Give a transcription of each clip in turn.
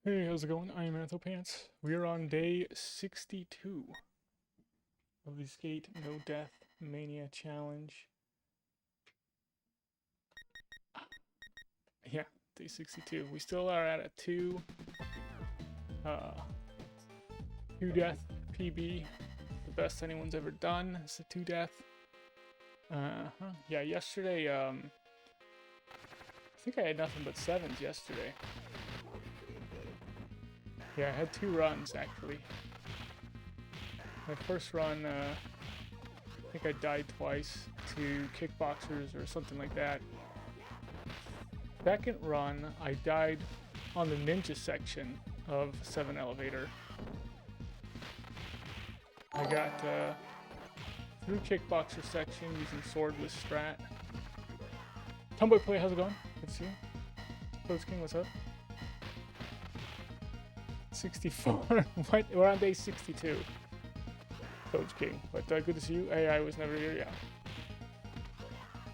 Hey, how's it going? I am Anthopants. We are on day 62 of the Skate No Death Mania Challenge. Yeah, day 62. We still are at a two death PB. The best anyone's ever done is a 2 death. Yeah, yesterday, I think I had nothing but 7s yesterday. Yeah, I had 2 runs actually. My first run, I think I died twice to kickboxers or something like that. Second run, I died on the ninja section of 7 elevator. I got through kickboxer section using swordless strat. Tomboy Play, how's it going? Good to see you. Coach King, what's up? 64. What? We're on day 62. Coach King. But good to see you. AI was never here, yeah.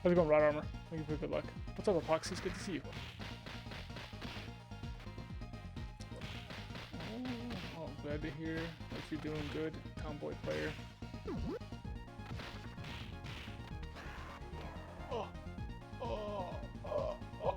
How's it going, Rod Armor? Thank you for good luck. What's up, Epoxy? It's good to see you. Oh, glad to hear that you're doing good, Tomboy Player. Oh, oh, oh, oh.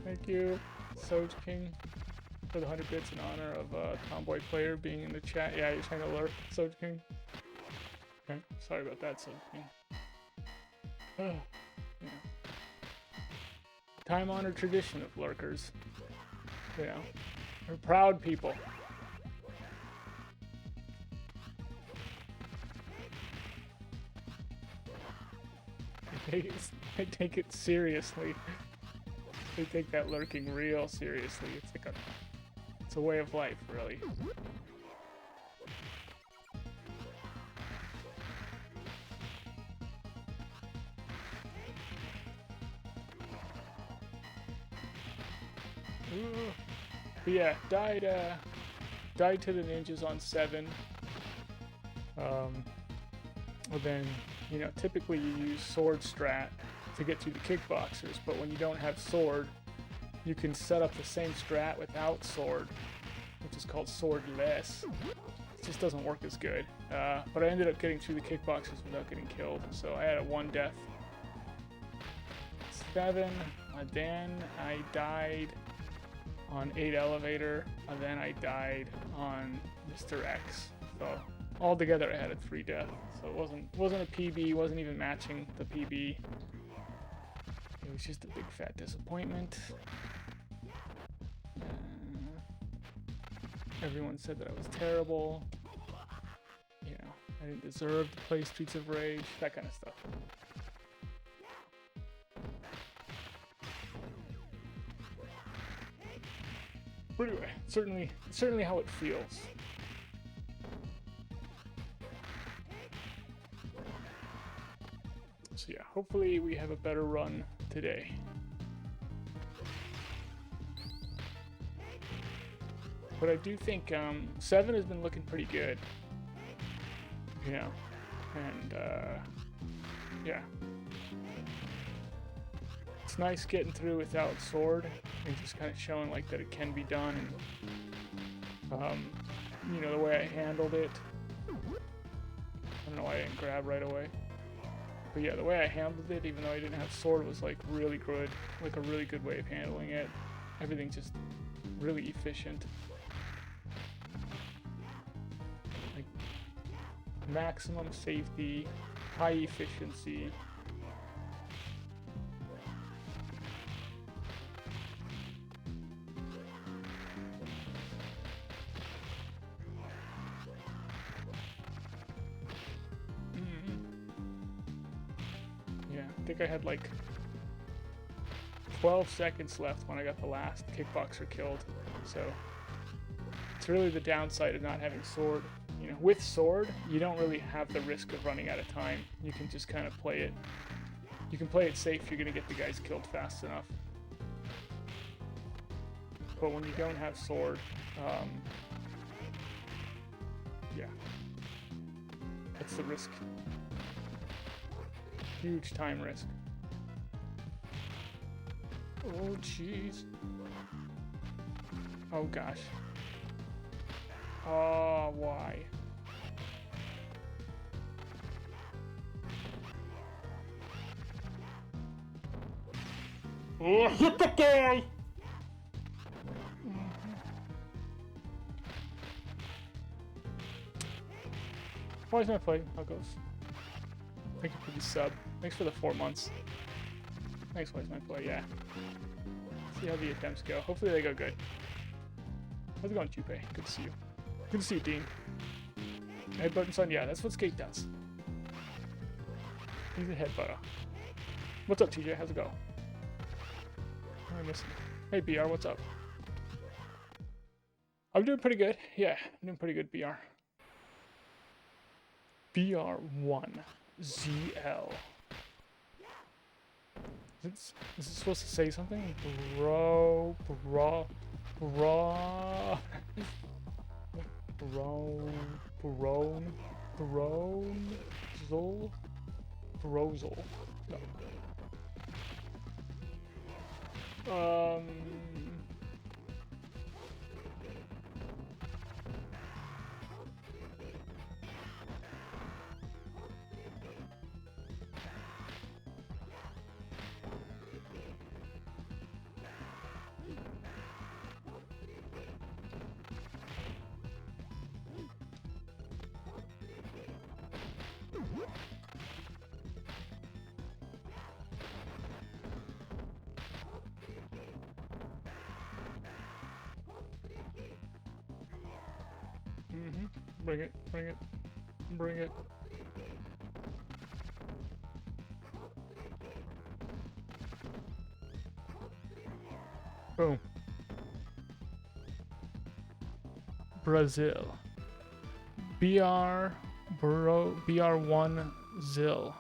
Thank you, Soj King, for the 100 bits in honor of Tomboy Player being in the chat. Yeah, you're trying to lurk, Soj King. Okay, sorry about that, Soj King. Yeah. Time-honored tradition of lurkers. You know, we're proud people. They take it seriously. They take that lurking real seriously. It's a way of life, really. Ooh. But yeah, died to the ninjas on 7. Well then, you know, typically you use sword strat to get through the kickboxers, but when you don't have sword, you can set up the same strat without sword, which is called swordless. It just doesn't work as good. But I ended up getting through the kickboxers without getting killed, so I had a 1 death. 7, then I died on 8 elevator, and then I died on Mr. X. So altogether I had a 3 death. So it wasn't a PB, wasn't even matching the PB. It was just a big fat disappointment. Everyone said that I was terrible. You know, I didn't deserve to play Streets of Rage, that kind of stuff. But anyway, certainly how it feels. So yeah, hopefully we have a better run today. But I do think 7 has been looking pretty good. You know, and yeah. It's nice getting through without sword and just kind of showing like that it can be done. And, you know, the way I handled it. I don't know why I didn't grab right away. But yeah, the way I handled it, even though I didn't have sword, was like really good. Like a really good way of handling it. Everything just really efficient. Like maximum safety, high efficiency. I think I had like 12 seconds left when I got the last kickboxer killed. So it's really the downside of not having sword. You know, with sword, you don't really have the risk of running out of time. You can just kind of play it. You can play it safe. You're gonna get the guys killed fast enough. but when you don't have sword, yeah, that's the risk. Huge time risk. Oh, jeez. Oh, gosh. Oh, why? Oh, hit the guy! Why's my play? How goes? Thank you for the sub. Thanks for the 4 months. Thanks, Why's my play? Yeah. See how the attempts go. Hopefully they go good. How's it going, Chupe? Good to see you. Good to see you, Dean. Headbutting son? Yeah, that's what skate does. He's a headbutter. What's up, TJ? How's it go? What am I missing? Hey, BR, what's up? I'm doing pretty good. Yeah, I'm doing pretty good, BR. BR1ZL. Is it supposed to say something? Bro. Brozol. No. Bring it, bring it, bring it. Boom. Brazil. BR1 Zil.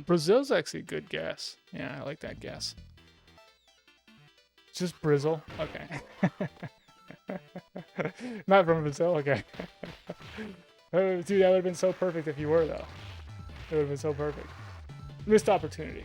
Brazil's actually a good guess. Yeah, I like that guess. Just Brizzle? Okay. Not from Brazil? Okay. Oh, dude, that would have been so perfect if you were, though. It would have been so perfect. Missed opportunity.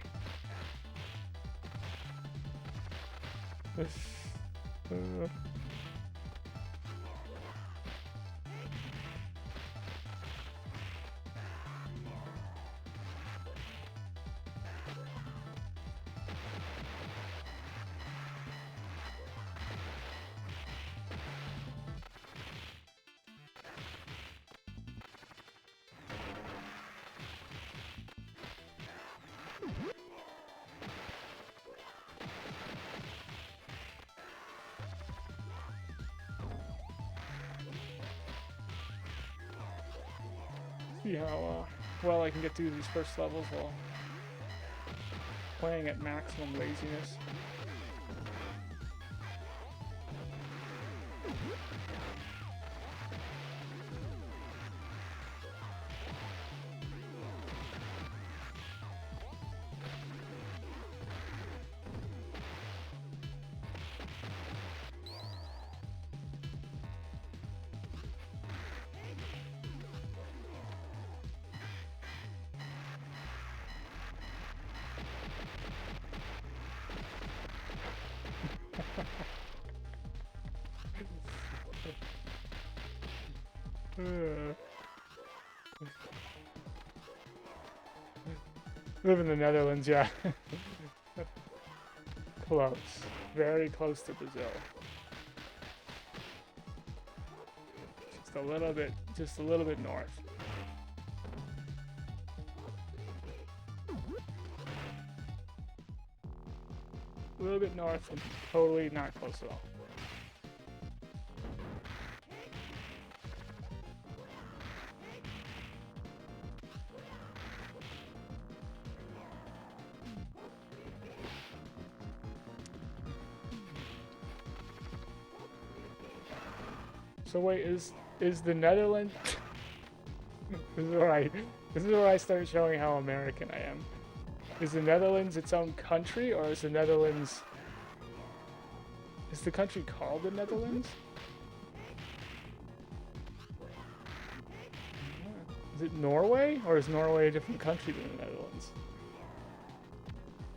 See how well I can get through these first levels while playing at maximum laziness. Live in the Netherlands, yeah. Close. Very close to Brazil. Just a little bit north. A little bit north and totally not close at all. So wait, is the Netherlands? This is where I start showing how American I am. Is the Netherlands its own country, or is the Netherlands... Is the country called the Netherlands? Is it Norway, or is Norway a different country than the Netherlands?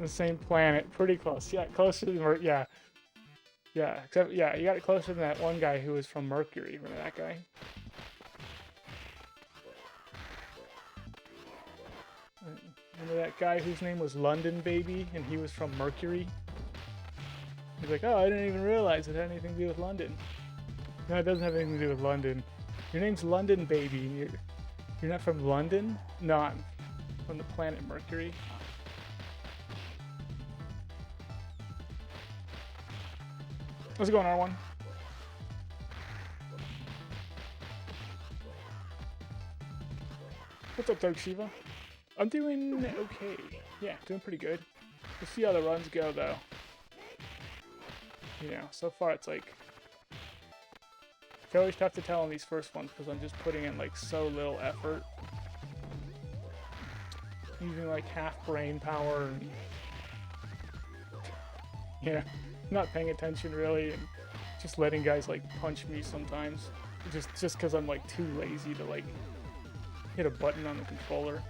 The same planet, pretty close. Yeah, closer than yeah. Yeah, except yeah, you got it closer than that one guy who was from Mercury. Remember that guy? Remember that guy whose name was London Baby, and he was from Mercury? He's like, oh, I didn't even realize it had anything to do with London. No, it doesn't have anything to do with London. Your name's London Baby, and you're not from London? No, I'm from the planet Mercury. How's it going, R1? What's up, Dark Shiva? I'm doing okay. Yeah, doing pretty good. We'll see how the runs go, though. You know, so far it's like... It's always tough to tell on these first ones because I'm just putting in like so little effort. Using like half brain power and... Yeah, not paying attention really, and just letting guys like punch me sometimes. Just because I'm like too lazy to like hit a button on the controller.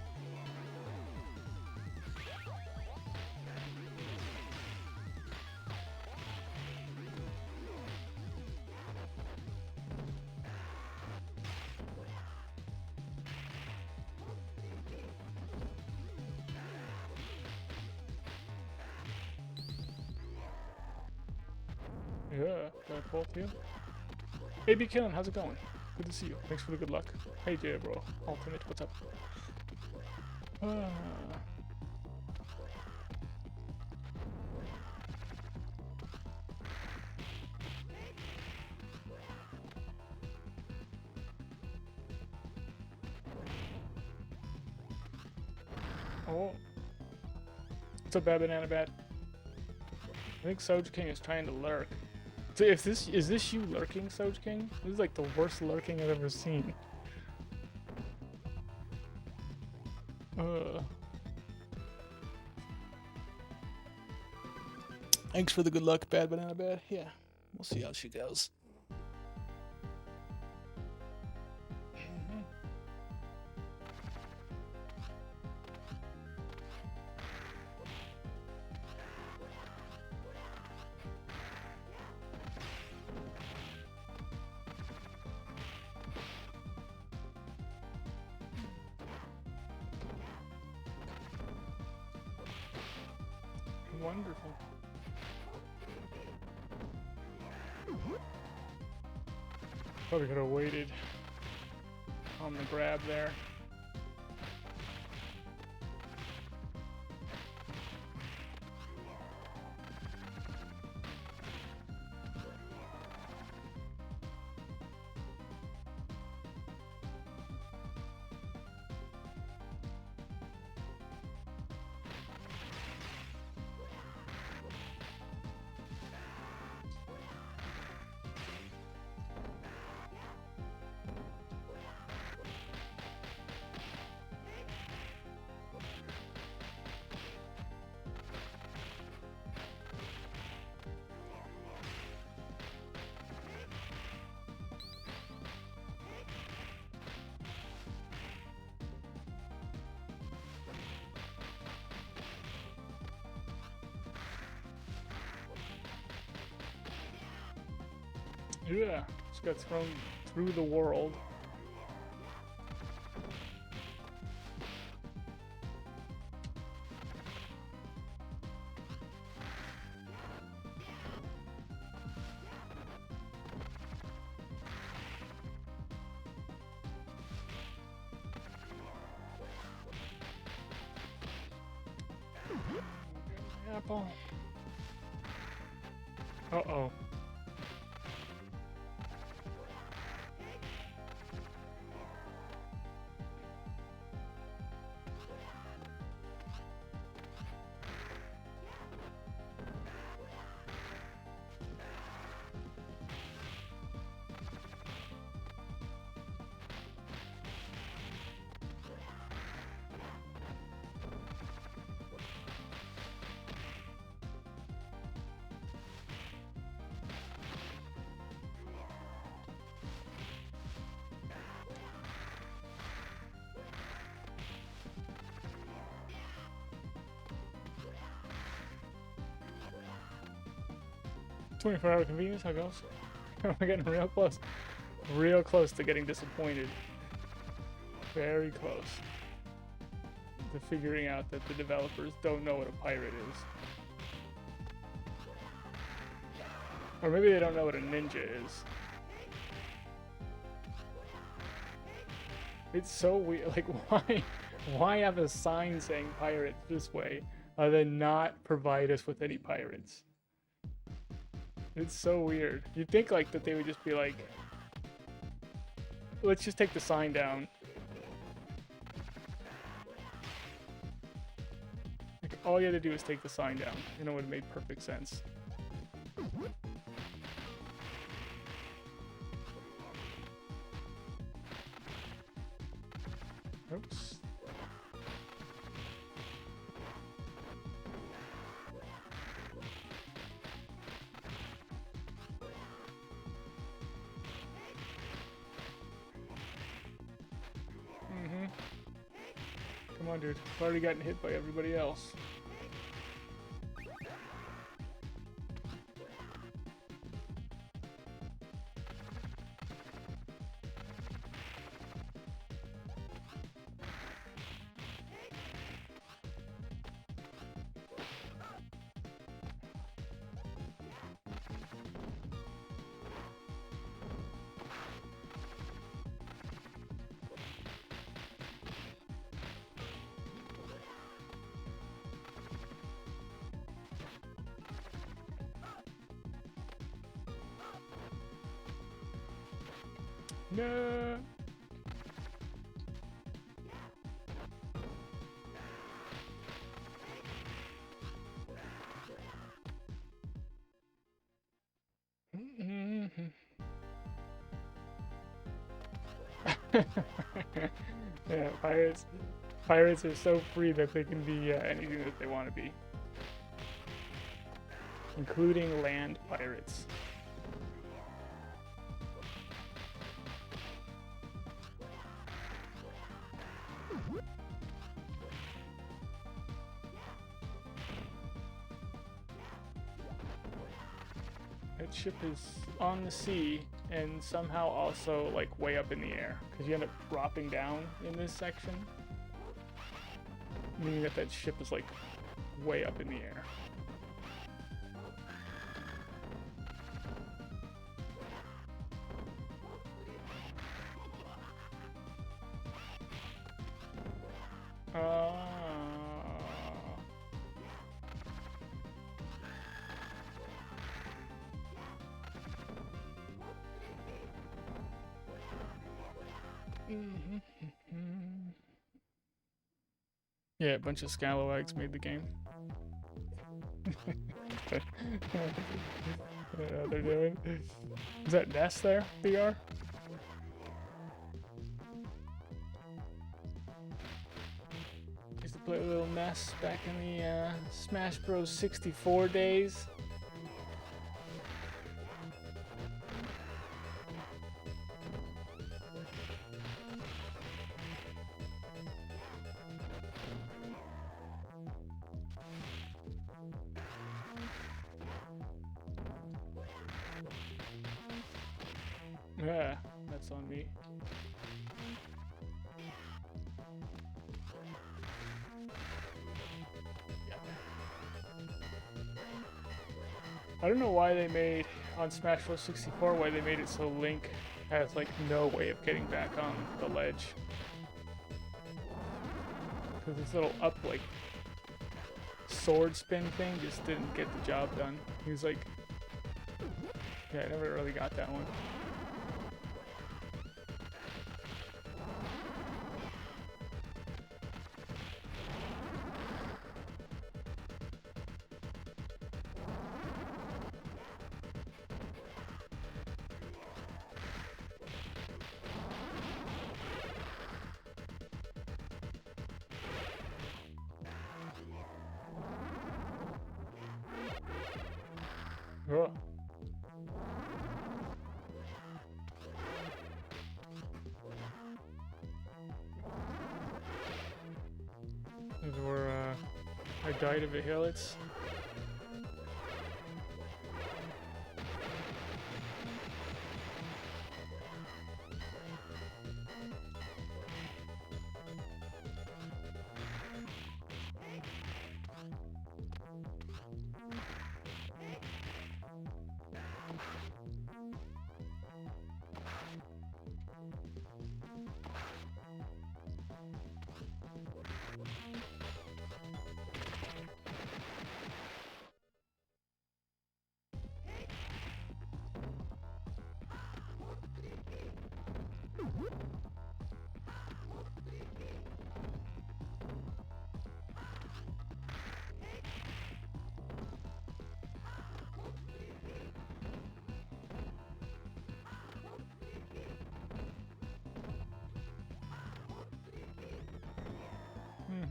Yeah, got a call to you. Hey, B Killen, how's it going? Good to see you. Thanks for the good luck. Hey, J bro. Ultimate, what's up? Oh. What's up, Bad Banana Bat? I think Soj King is trying to lurk. So if this is this you lurking, Soj King? This is like the worst lurking I've ever seen. Thanks for the good luck, Bad Banana Bad. Yeah, we'll see how she goes. Wonderful. Probably could have waited on the grab there. Yeah, just got thrown through the world. Apple. Uh-oh. 24-hour convenience, how goes? We're getting real close to getting disappointed. Very close to figuring out that the developers don't know what a pirate is. Or maybe they don't know what a ninja is. It's so weird. Like, why have a sign saying pirates this way, other than not provide us with any pirates? It's so weird. You'd think like that they would just be like, let's just take the sign down. Like, all you had to do is take the sign down, and it would have made perfect sense. Oops. Come on, dude. I've already gotten hit by everybody else. No. Yeah, pirates are so free that they can be anything that they want to be, including land pirates. That ship is on the sea and somehow also like way up in the air, because you end up dropping down in this section, meaning that ship is like way up in the air. Yeah, a bunch of scalawags made the game. I don't know what they're doing. Is that Ness there, BR? Used to play a little Ness back in the Smash Bros. 64 days. Yeah, that's on me. Yeah. I don't know why they made, on Smash Bros. 64, why they made it so Link has like no way of getting back on the ledge. Because this little up like sword spin thing just didn't get the job done. He was like, yeah, I never really got that one. Oh. This is where I died of a hill. It's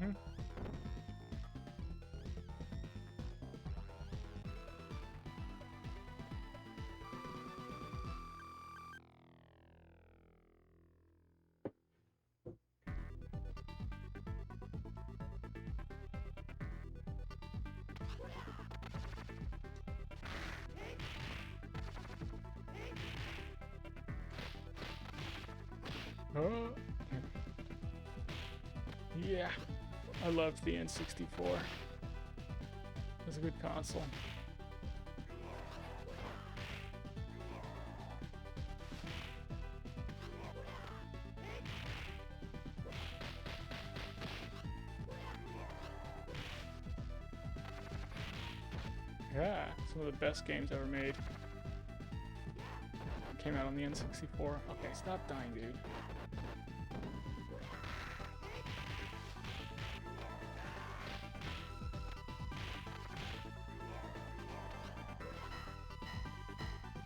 Mm-hmm. Oh. Yeah, I loved the N64. It was a good console. Yeah, some of the best games ever made came out on the N64. Okay, stop dying, dude.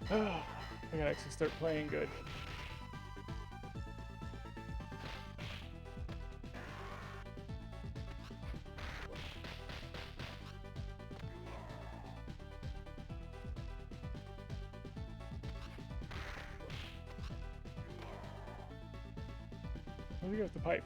Oh, I gotta actually start playing good. Let me go with the pipe.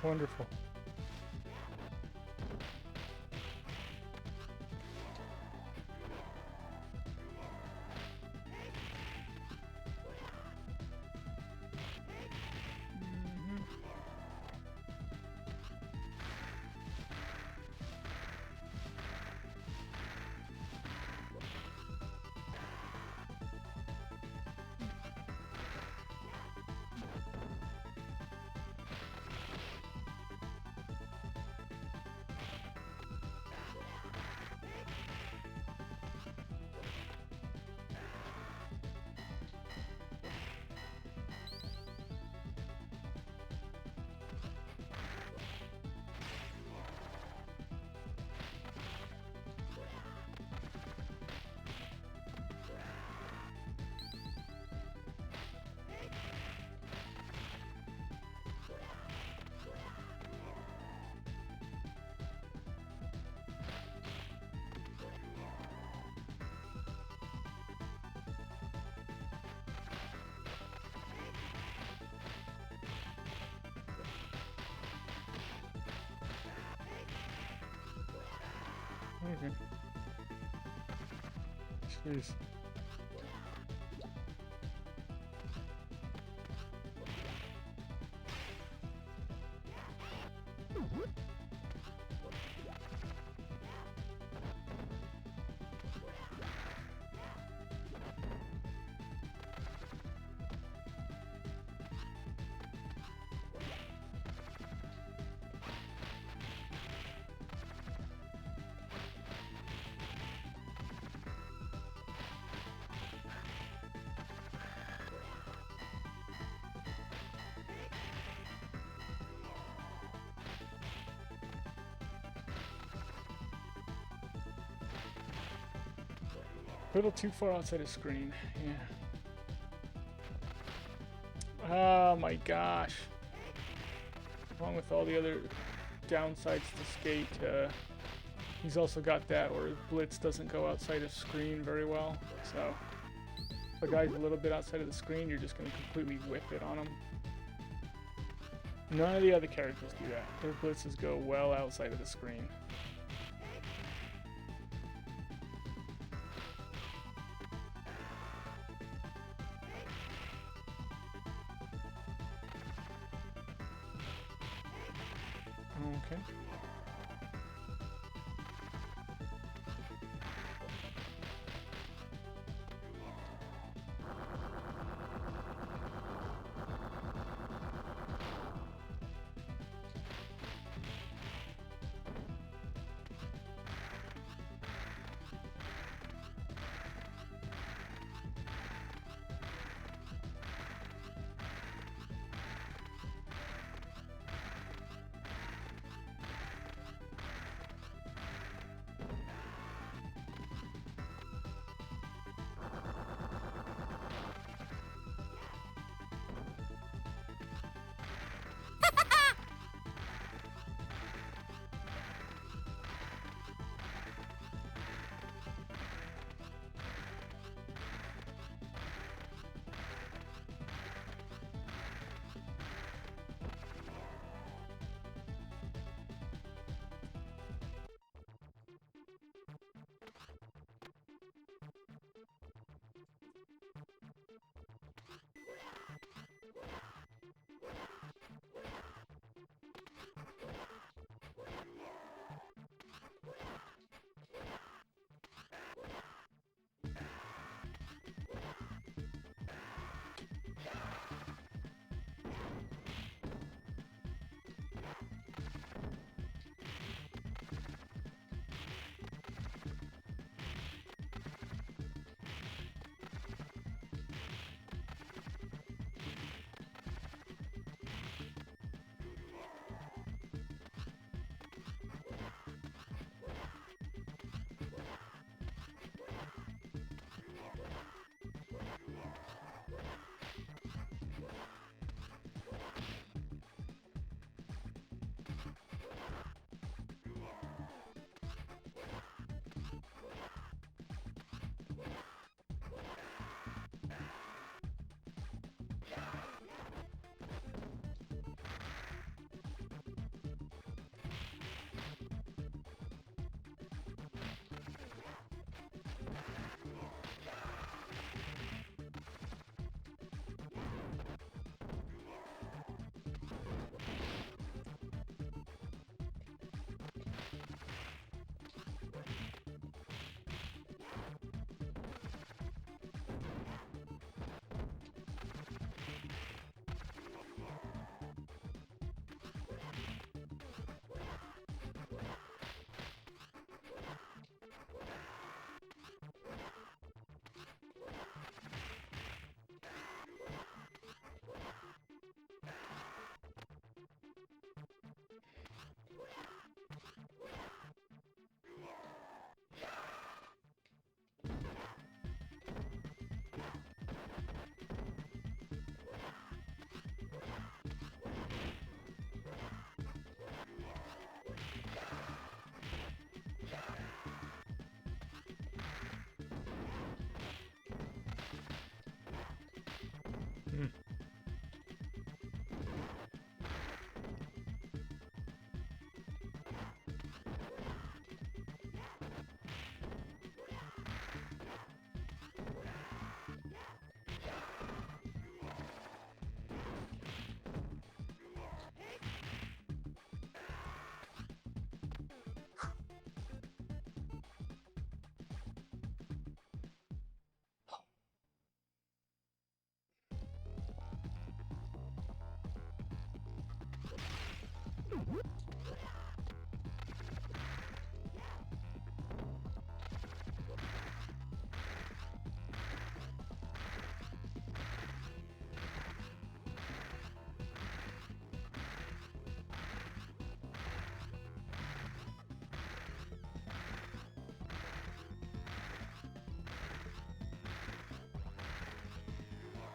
Wonderful. Okay. Jeez. A little too far outside the screen, yeah. Oh my gosh. Along with all the other downsides to skate, he's also got that where blitz doesn't go outside of screen very well. So if a guy's a little bit outside of the screen, you're just going to completely whip it on him. None of the other characters do that. Their blitzes go well outside of the screen. Okay.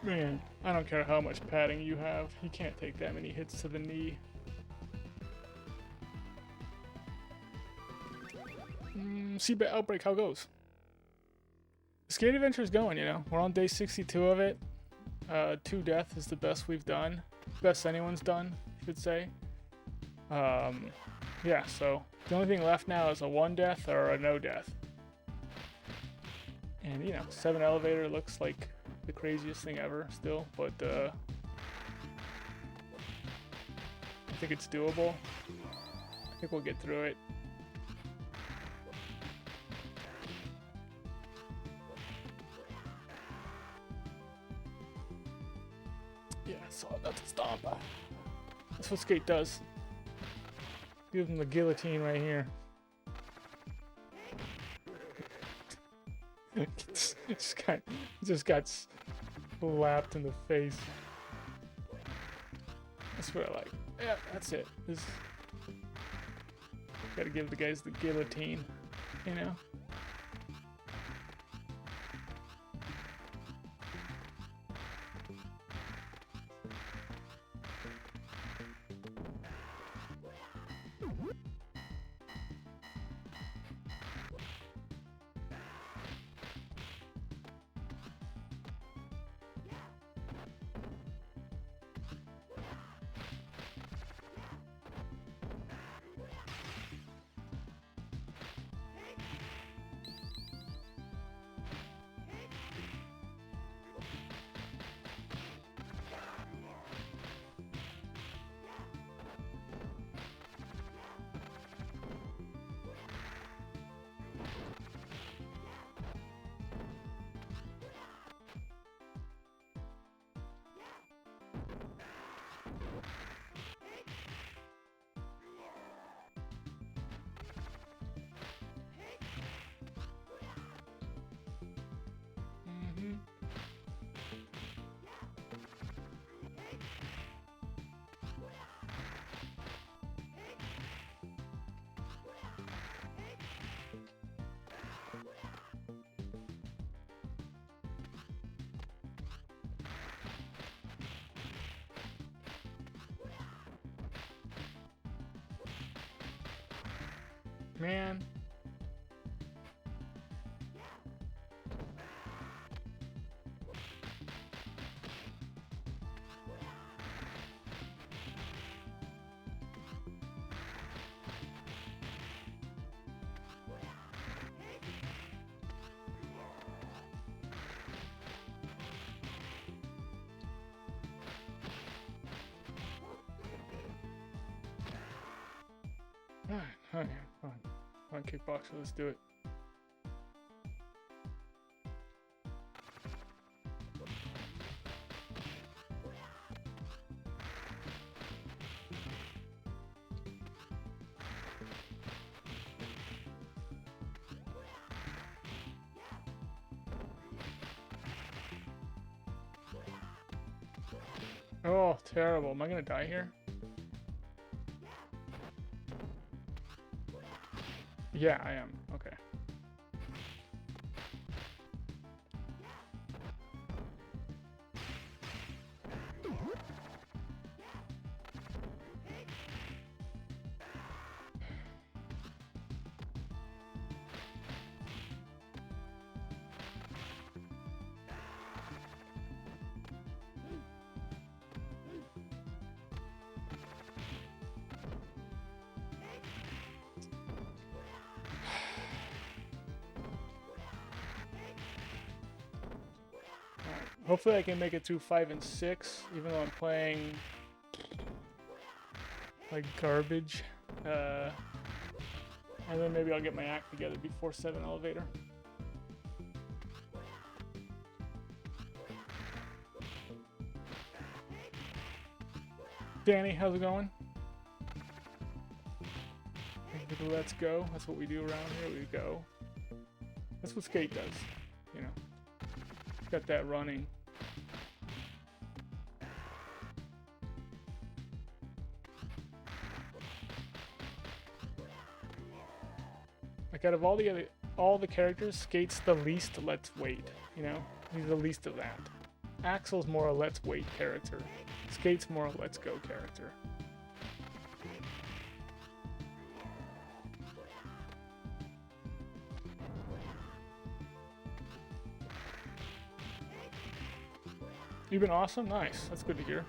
Man, I don't care how much padding you have. You can't take that many hits to the knee. Seabed Outbreak, how goes? The skate adventure is going, you know. We're on day 62 of it. 2 death is the best we've done. Best anyone's done, I should say. Yeah, so the only thing left now is a 1 death or a no death. And, you know, 7 elevator looks like the craziest thing ever still, but I think it's doable. I think we'll get through it. Yeah, so that's a stomp. That's what skate does. Give him the guillotine right here. just got slapped in the face. That's what I like. Yeah, that's it. Gotta give the guys the guillotine, you know? Man. Alright, fine. Come on, kickboxer, let's do it. Oh, terrible. Am I gonna die here? Yeah, I am. Okay. Hopefully I can make it through 5 and 6, even though I'm playing like garbage. And then maybe I'll get my act together before 7 elevator. Danny, how's it going? Let's go. That's what we do around here. We go. That's what skate does, you know. Got that running. Like out of all the characters, Skate's the least let's wait, you know? He's the least of that. Axel's more a let's wait character. Skate's more a let's go character. You've been awesome? Nice. That's good to hear.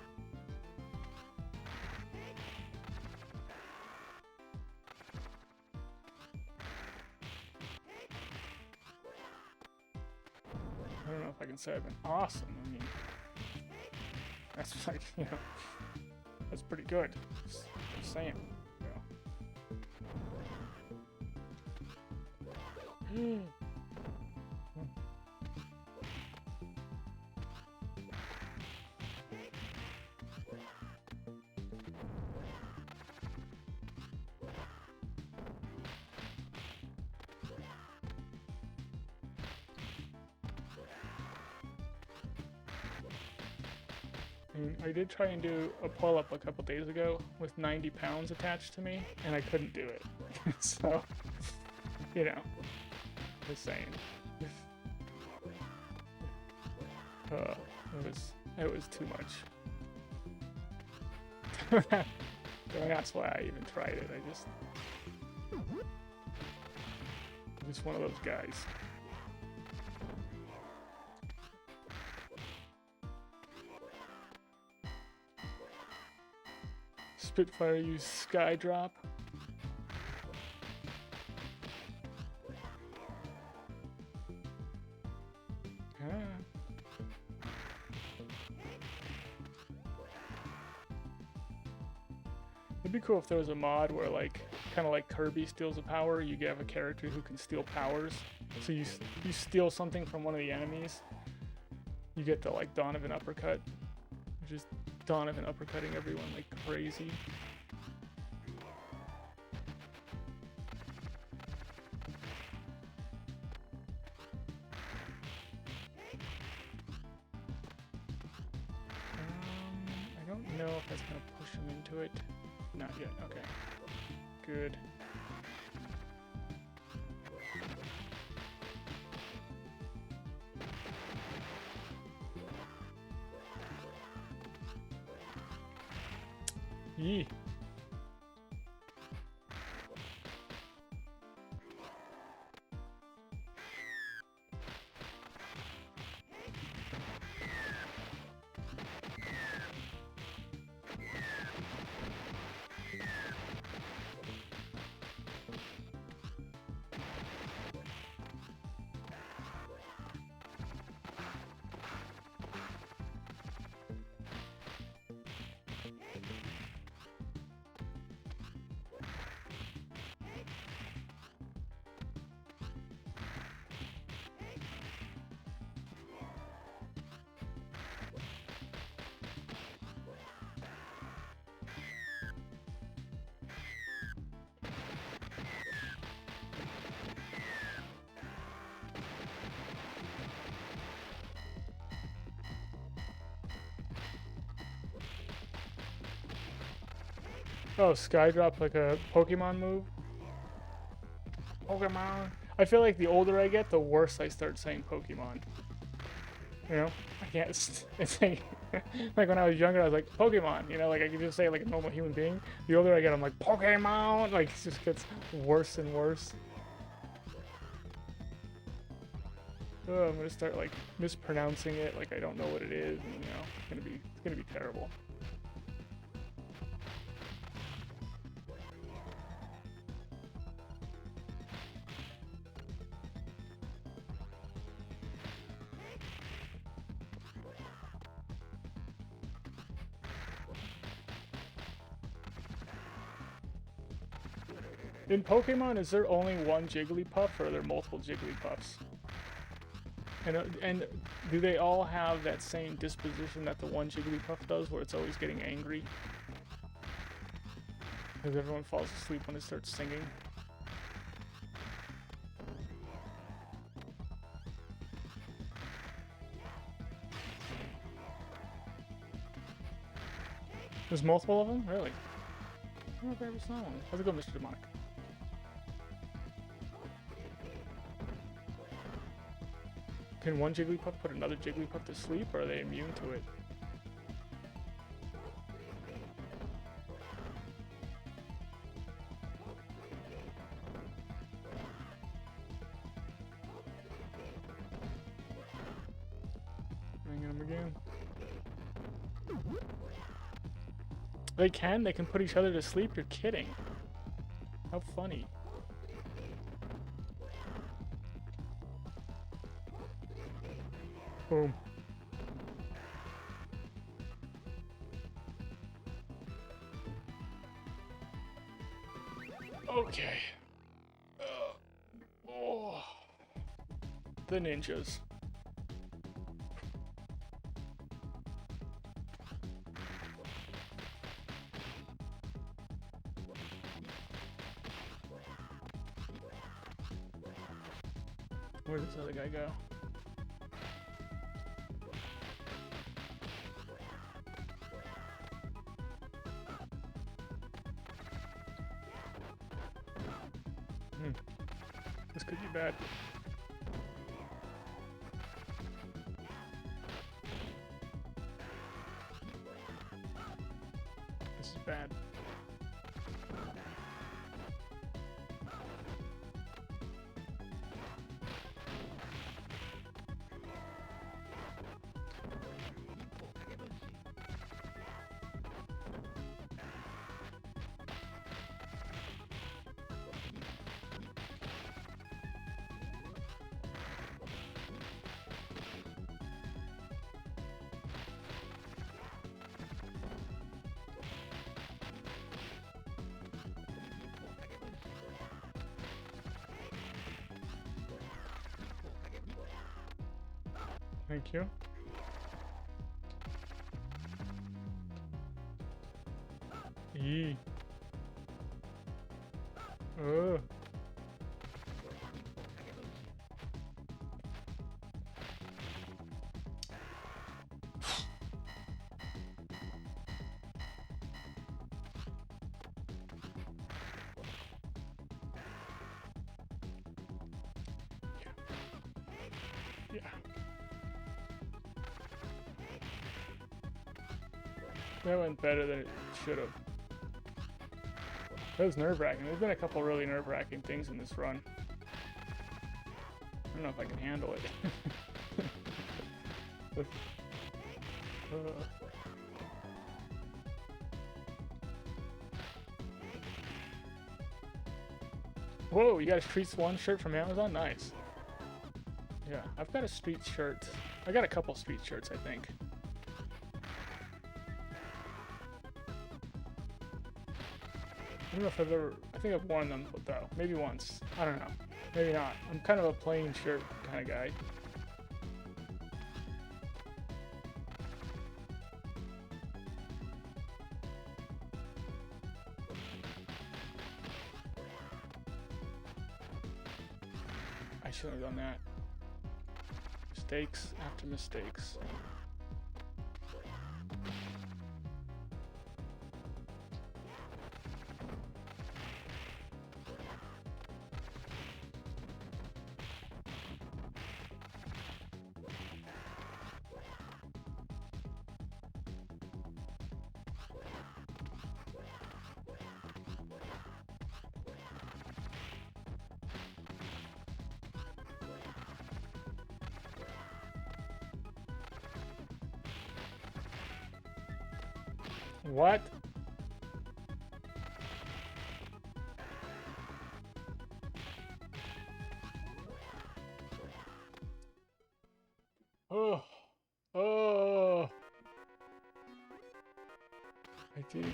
I don't know if I can say I've been awesome. I mean, that's like, you know, that's pretty good. Just saying. You know. I did try and do a pull-up a couple days ago with 90 pounds attached to me, and I couldn't do it. So, you know, just saying. It was too much. That's why I even tried it. I'm just one of those guys. Spitfire use Sky Drop. It'd be cool if there was a mod where, like, kind of like Kirby steals a power, you have a character who can steal powers. So you steal something from one of the enemies, you get the, like, Donovan uppercut, which is Donovan uppercutting everyone like crazy. I don't know if that's gonna push him into it. Not yet. Okay. Good. Yee. Oh, Skydrop like a Pokemon move? Pokemon. I feel like the older I get, the worse I start saying Pokemon. You know? I can't. It's like, like when I was younger, I was like, Pokemon. You know, like I could just say it like a normal human being. The older I get, I'm like, Pokemon! Like, it just gets worse and worse. Oh, I'm gonna start like mispronouncing it, like I don't know what it is, and, you know, it's gonna be terrible. In Pokemon, is there only one Jigglypuff, or are there multiple Jigglypuffs? And do they all have that same disposition that the one Jigglypuff does, where it's always getting angry? Because everyone falls asleep when it starts singing. There's multiple of them? Really? I don't know if I ever saw one. How's it go, Mr. Demonic? Can one Jigglypuff put another Jigglypuff to sleep, or are they immune to it? Ringing them again. They can? They can put each other to sleep? You're kidding. How funny. Boom. Okay. Oh. The ninjas. Where does this other guy go? This could be bad. This is bad. Thank you. Yee. Oh. Yeah. That went better than it should have. That was nerve-wracking. There's been a couple really nerve-wracking things in this run. I don't know if I can handle it. Whoa, you got a Streets 1 shirt from Amazon? Nice. Yeah, I've got a Street shirt. I got a couple Street shirts, I think. I don't know if I've ever... I think I've worn them, though. Maybe once. I don't know. Maybe not. I'm kind of a plain shirt kind of guy. I shouldn't have done that. Mistakes after mistakes. What? Oh. Oh. I think,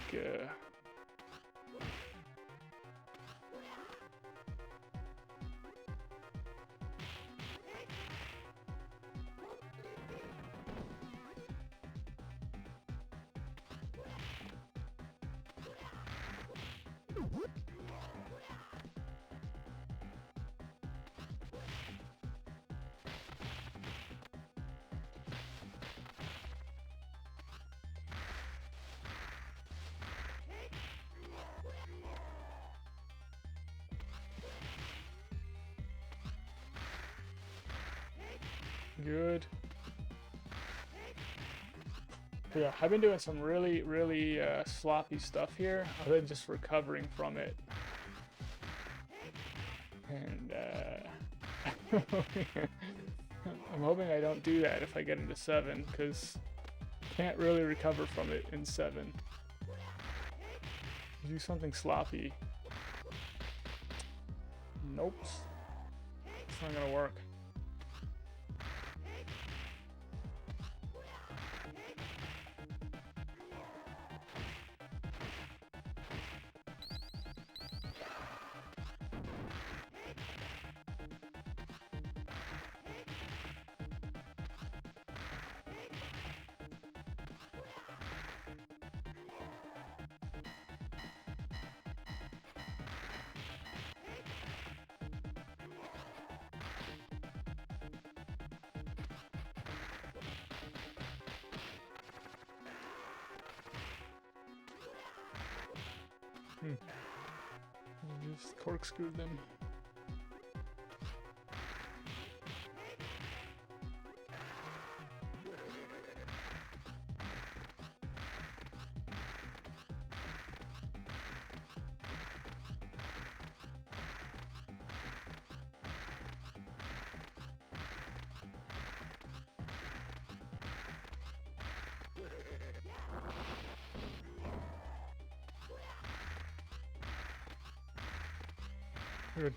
good. But yeah, I've been doing some really, really sloppy stuff here. I've been just recovering from it. And I'm hoping I don't do that if I get into 7, because can't really recover from it in 7. Do something sloppy. Nope. It's not gonna work. Just corkscrew them. Good.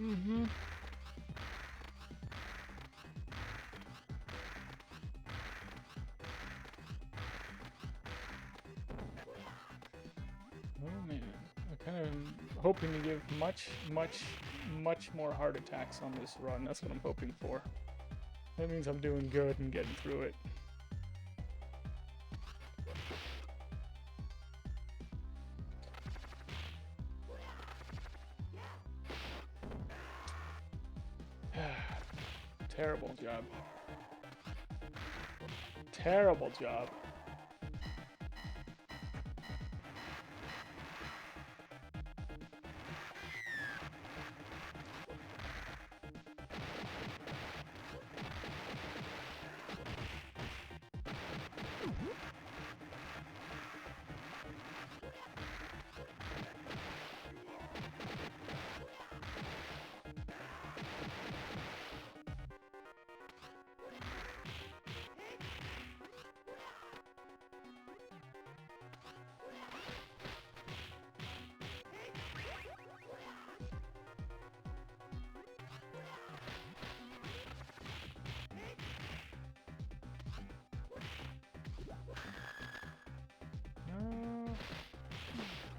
Mm-hmm. Oh man, I'm kind of hoping to give much more heart attacks on this run. That's what I'm hoping for. That means I'm doing good and getting through it. Terrible job. Terrible job.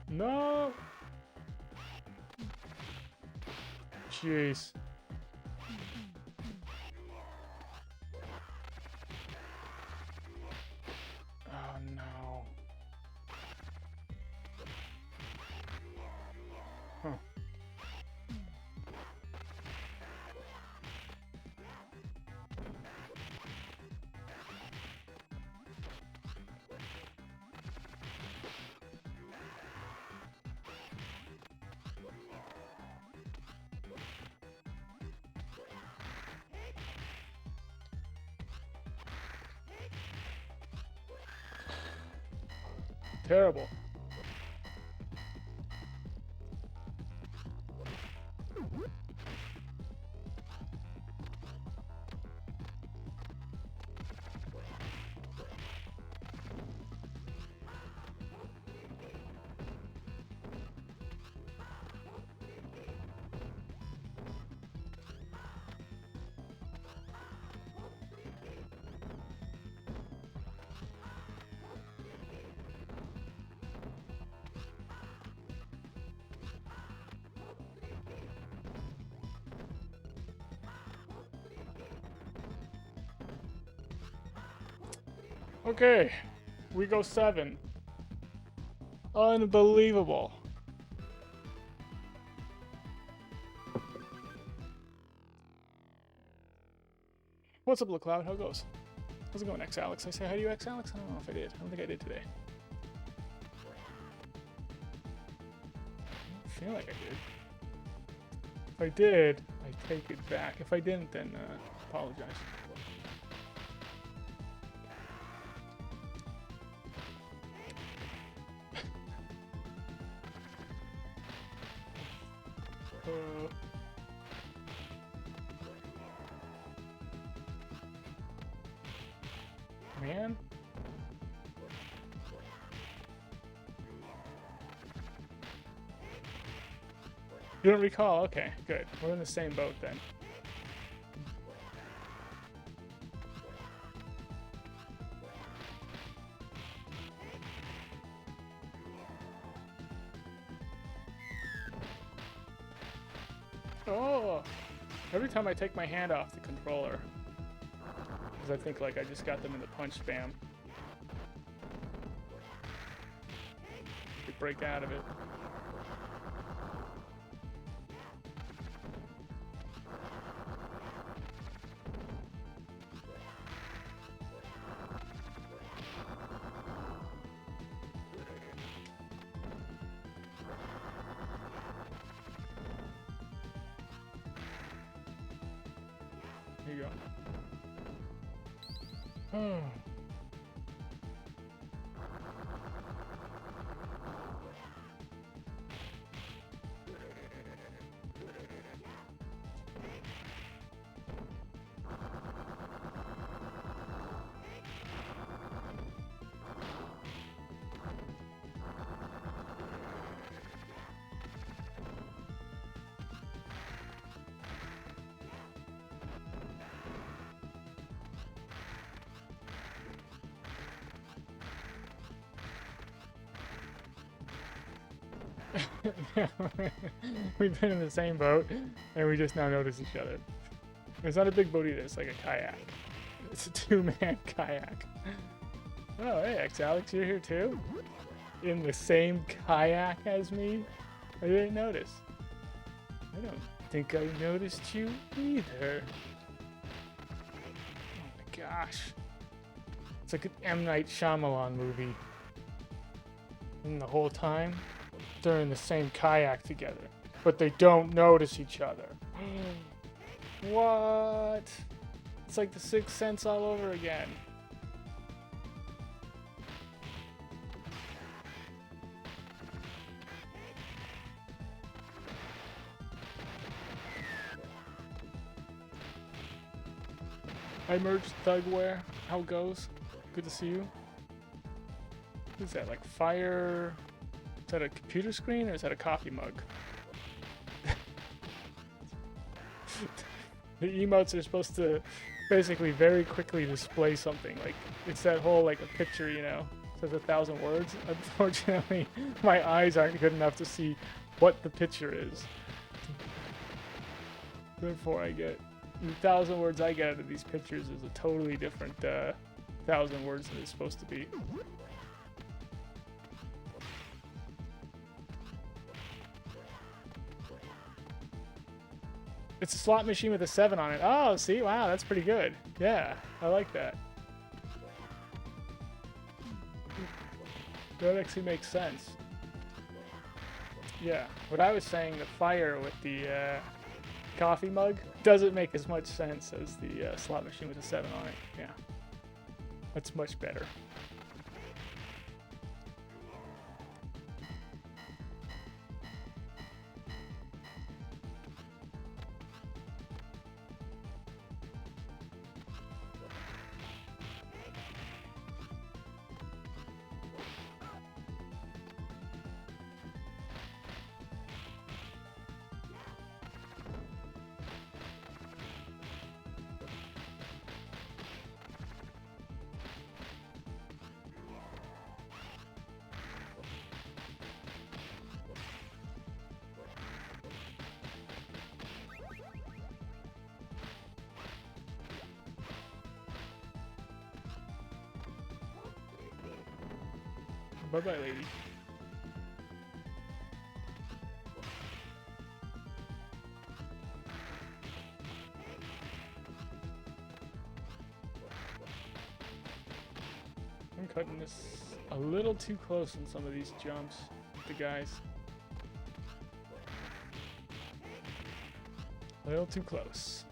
No! Jeez. Oh no. Huh. Terrible. Okay, we go 7. Unbelievable. What's up, Blue Cloud? How it goes? How's it going, X-Alex? I say hi to you, X-Alex? I don't know if I did. I don't think I did today. I feel like I did. If I did, I take it back. If I didn't, then apologize. Man. You don't recall? Okay, good. We're in the same boat then. Oh! Every time I take my hand off the controller, because I think like I just got them in the punch spam, they break out of it. Here you go. Oh. We've been in the same boat, and we just now notice each other. It's not a big boat either, it's like a kayak. It's a two-man kayak. Oh, hey, Alex, you're here too? In the same kayak as me? I didn't notice. I don't think I noticed you either. Oh my gosh. It's like an M. Night Shyamalan movie. And the whole time, they're in the same kayak together, but they don't notice each other. What? It's like the Sixth Sense all over again. I merged Thugware. How it goes? Good to see you. What is that, like fire? Is that a computer screen or is that a coffee mug? The emotes are supposed to basically very quickly display something. Like, it's that whole, like, a picture, you know, says 1,000 words. Unfortunately, my eyes aren't good enough to see what the picture is. Therefore, I get... The 1,000 words I get out of these pictures is a totally different 1,000 words than it's supposed to be. It's a slot machine with a 7 on it. Oh, see? Wow, that's pretty good. Yeah, I like that. That actually makes sense. Yeah, what I was saying, the fire with the coffee mug doesn't make as much sense as the slot machine with a 7 on it. Yeah, that's much better. Bye-bye, lady. I'm cutting this a little too close on some of these jumps with the guys. A little too close.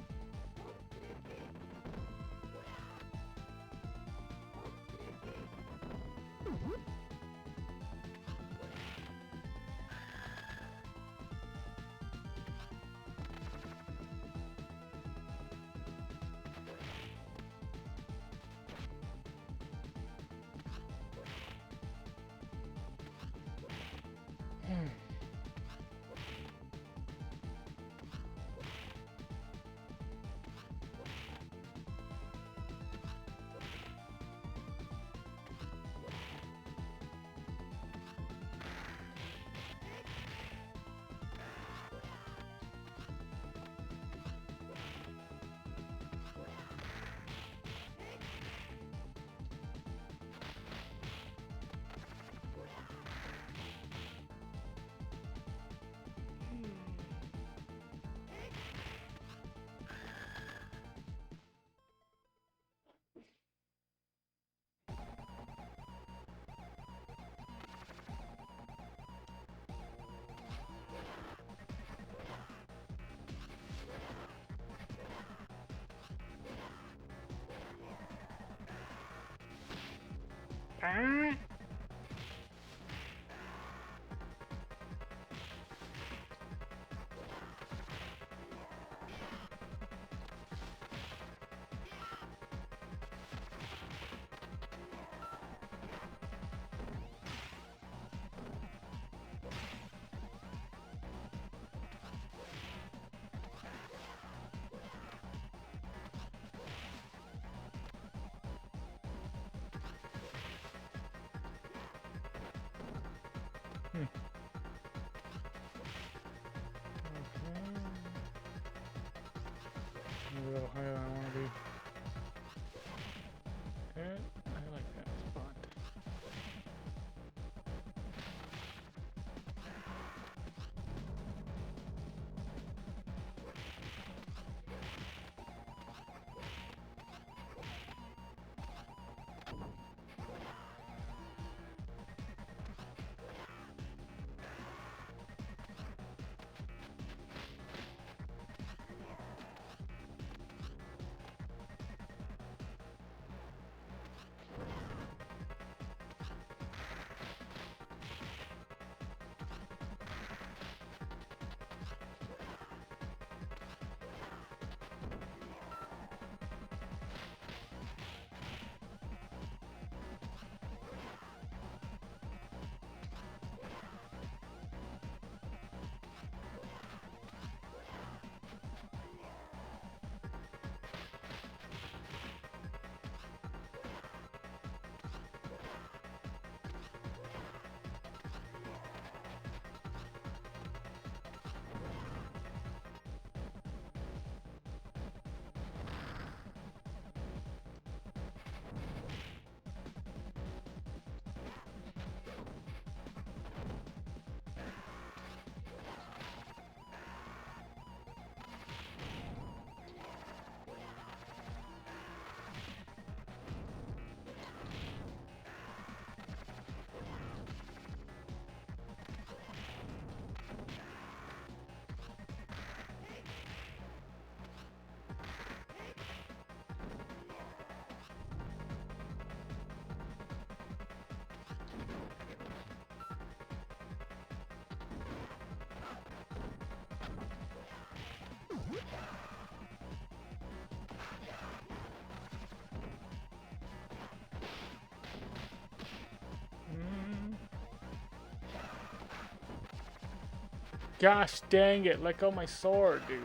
Ah! Okay. Maybe a little higher than I want to be. Okay, I like that spot. Gosh dang it, let go of my sword, dude.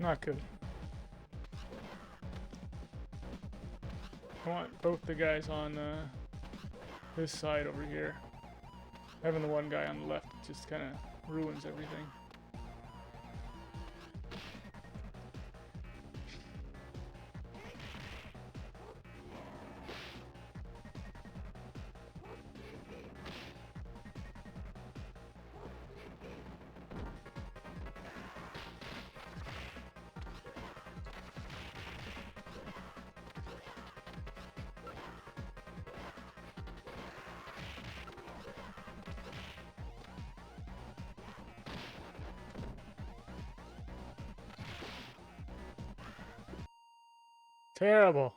Not good. I want both the guys on this side over here. Having the one guy on the left just kind of ruins everything. Terrible.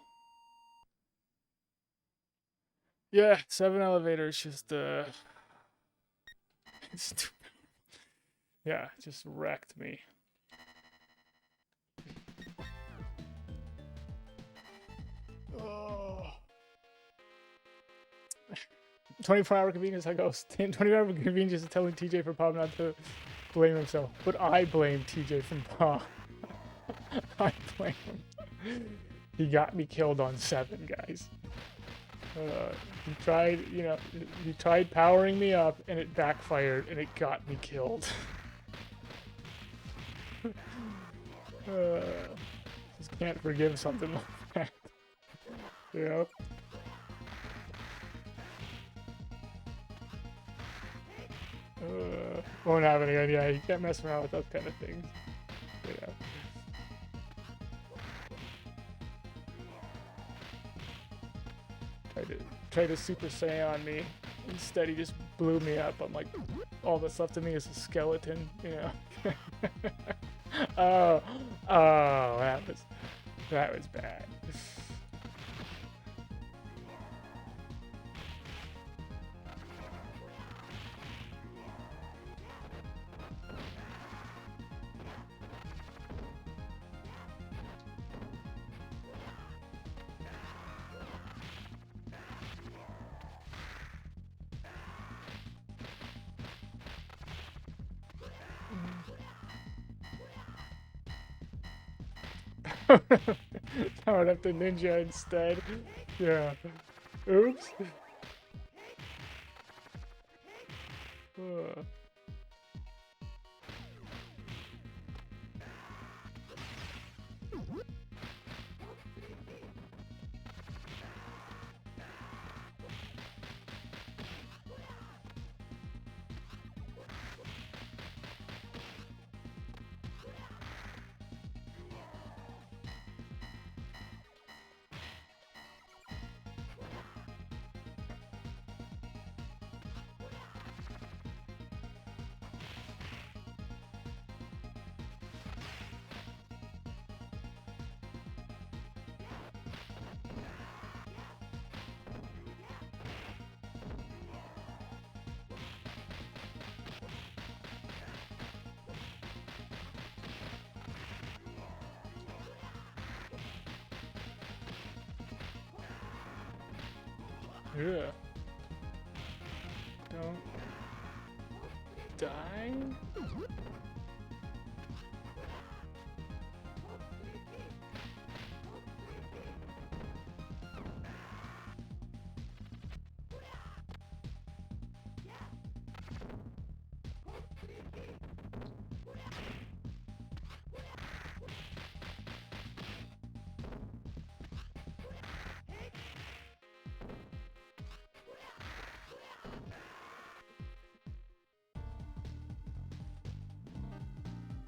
Yeah, 7 elevators just yeah, just wrecked me. Oh. 24-hour convenience, I go. 24-hour convenience is telling TJ for Bob not to blame himself. But I blame TJ from Bob. I blame him. He got me killed on 7, guys. He tried, you know, he tried powering me up and it backfired and it got me killed. Just can't forgive something like that. You know? Won't have any idea. You can't mess around with those kind of things. You know? Tried to Super Saiyan on me. Instead, he just blew me up. I'm like, all that's left of me is a skeleton, you know. Oh, that was bad. Powered up the ninja instead. Yeah. Oops. Yeah. Don't die?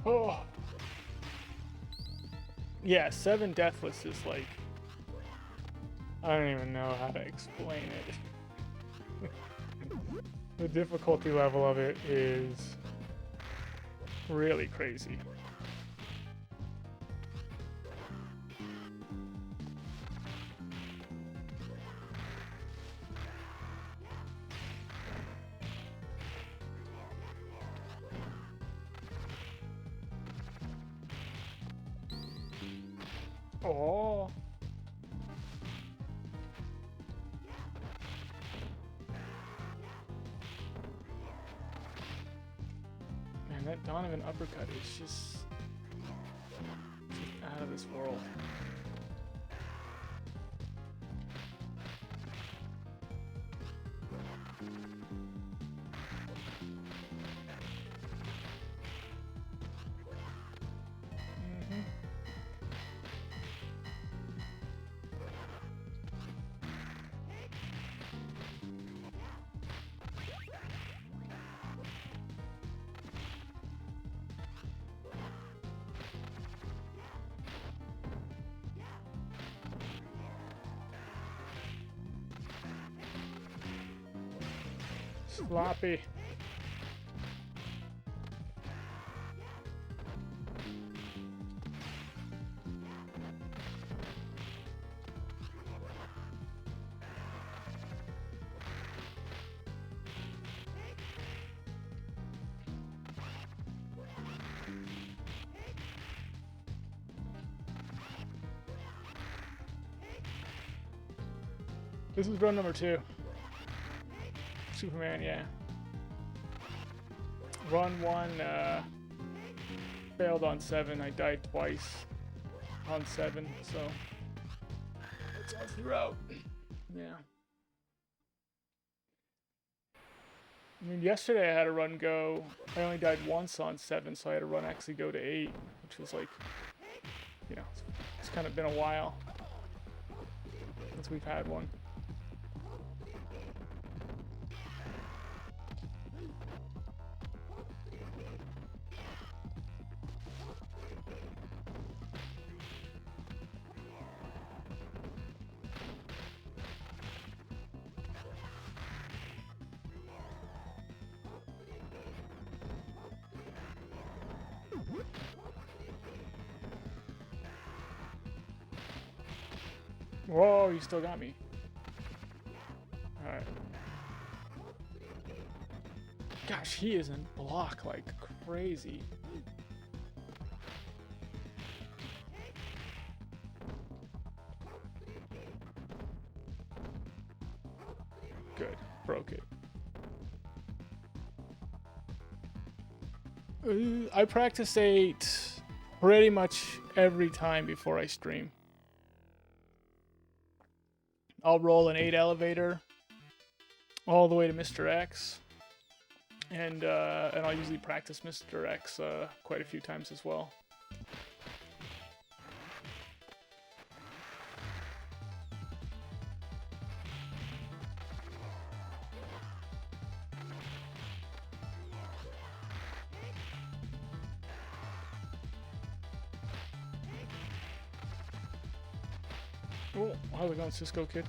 Oh. Yeah, 7 Deathless is like... I don't even know how to explain it. The difficulty level of it is really crazy. Oh. Man, that Donovan uppercut is just this world. Sloppy. This is run number 2. Superman, yeah. Run 1, failed on 7. I died twice on 7, so it's all throughout. Yeah. I mean, yesterday I had a run go. I only died once on 7, so I had a run actually go to 8, which was like, you know, it's kind of been a while since we've had one. Whoa, you still got me. Alright. Gosh, he is in block like crazy. Good. Broke it. I practice 8 pretty much every time before I stream. I'll roll an 8 elevator all the way to Mr. X, and I'll usually practice Mr. X quite a few times as well. Oh, how's it going, Cisco Kid?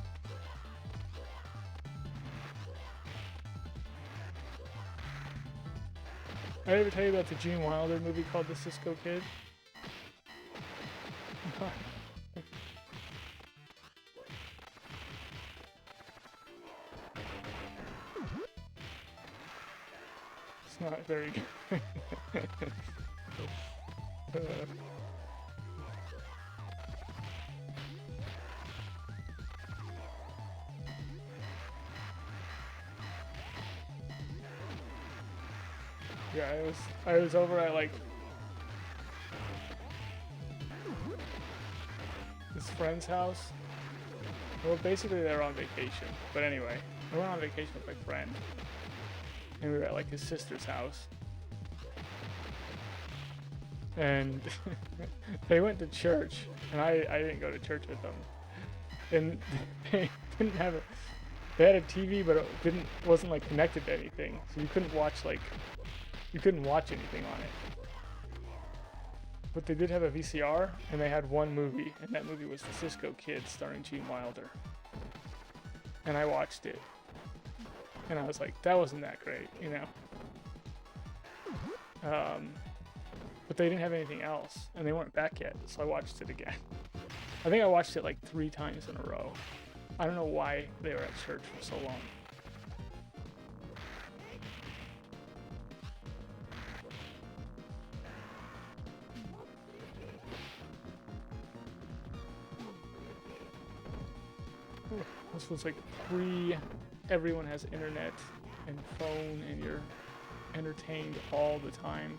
I ever tell you about the Gene Wilder movie called The Cisco Kid? It's not very good. Yeah, I was over at like this friend's house. Well, basically they were on vacation, but anyway, I went on vacation with my friend, and we were at like his sister's house, and they went to church, and I didn't go to church with them, and they didn't have they had a TV, but it wasn't like connected to anything, so you couldn't watch anything on it. But they did have a VCR, and they had one movie, and that movie was The Cisco Kid starring Gene Wilder. And I watched it, and I was like, that wasn't that great, you know? But they didn't have anything else, and they weren't back yet, so I watched it again. I think I watched it like 3 times in a row. I don't know why they were at church for so long. This was like everyone has internet and phone, and you're entertained all the time.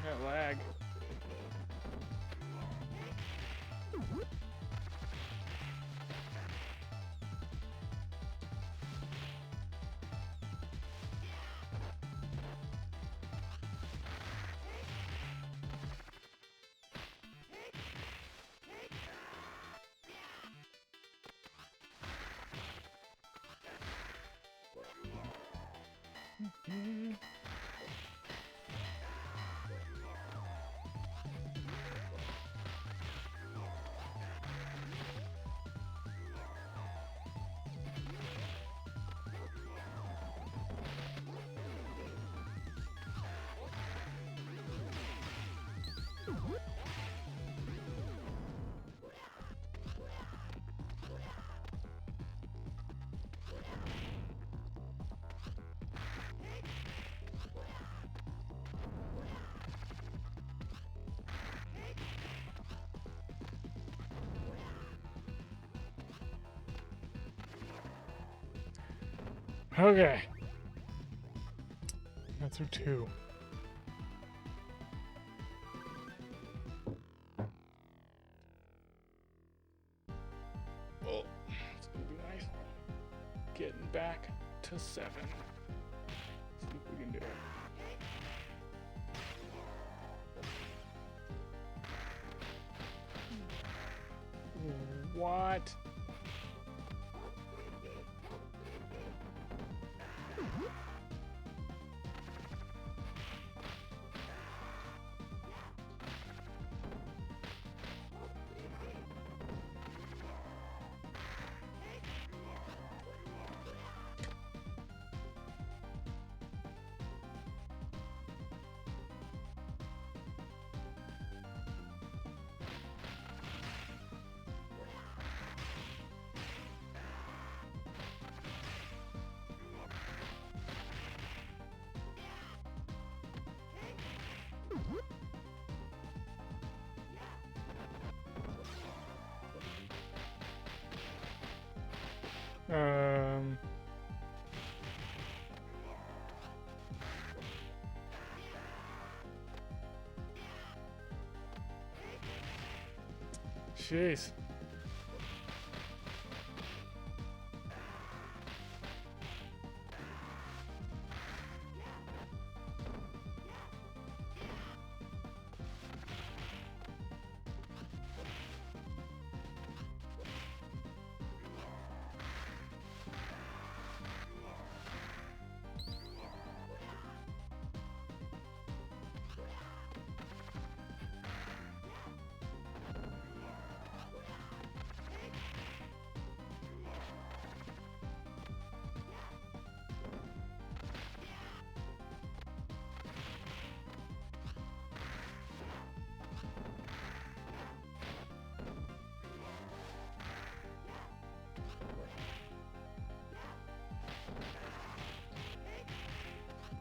That lag. Okay. Got through 2. Oh, it's gonna be nice. Getting back to 7. See if we can do it. What? Um. Jeez.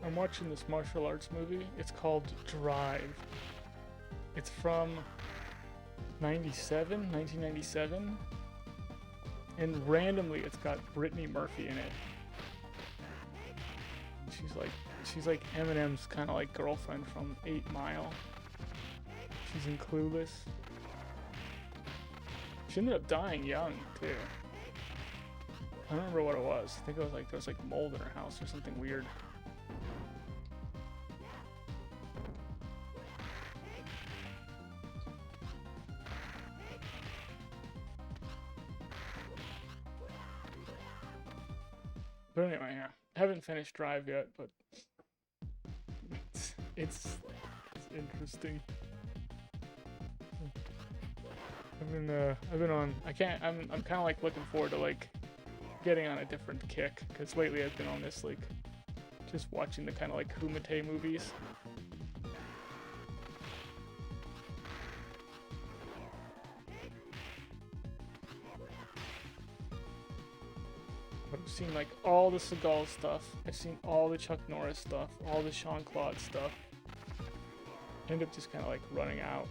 I'm watching this martial arts movie. It's called Drive. It's from 1997. And randomly it's got Brittany Murphy in it. She's like Eminem's kind of like girlfriend from 8 Mile. She's in Clueless. She ended up dying young too. I don't remember what it was. I think it was like there was like mold in her house or something weird. But anyway, yeah. Haven't finished Drive yet, but it's interesting. I've been on. I'm kind of like looking forward to like getting on a different kick because lately I've been on this like just watching the kind of like Kumite movies. I've seen like all the Seagal stuff. I've seen all the Chuck Norris stuff, all the Jean-Claude stuff. End up just kind of like running out.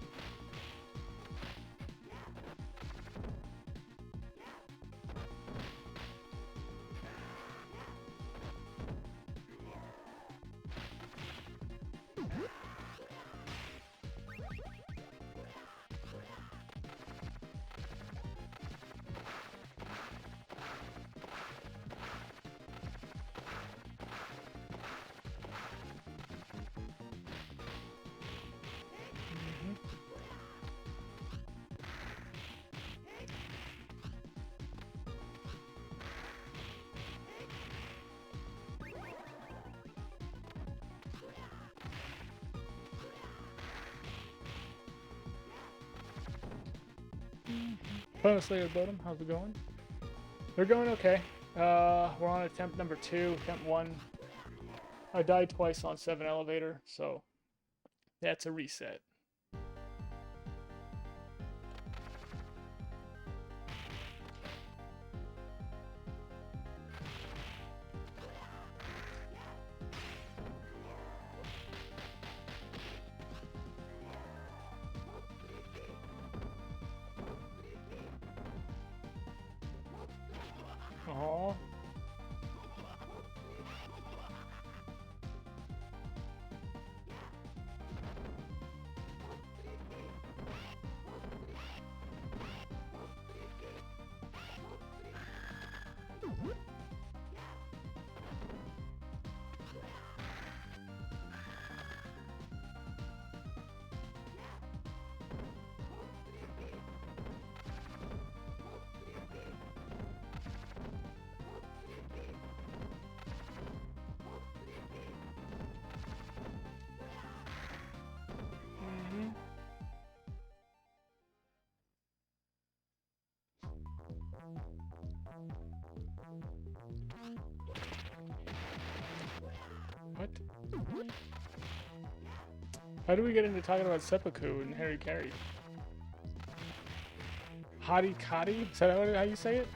Planet Slayer Bodum, how's it going? They're going okay. We're on attempt number 2. Attempt 1, I died twice on 7 elevator, so that's a reset. Aww. What? How do we get into talking about seppuku and Harry Carey? Hottie Kottie? Is that how you say it?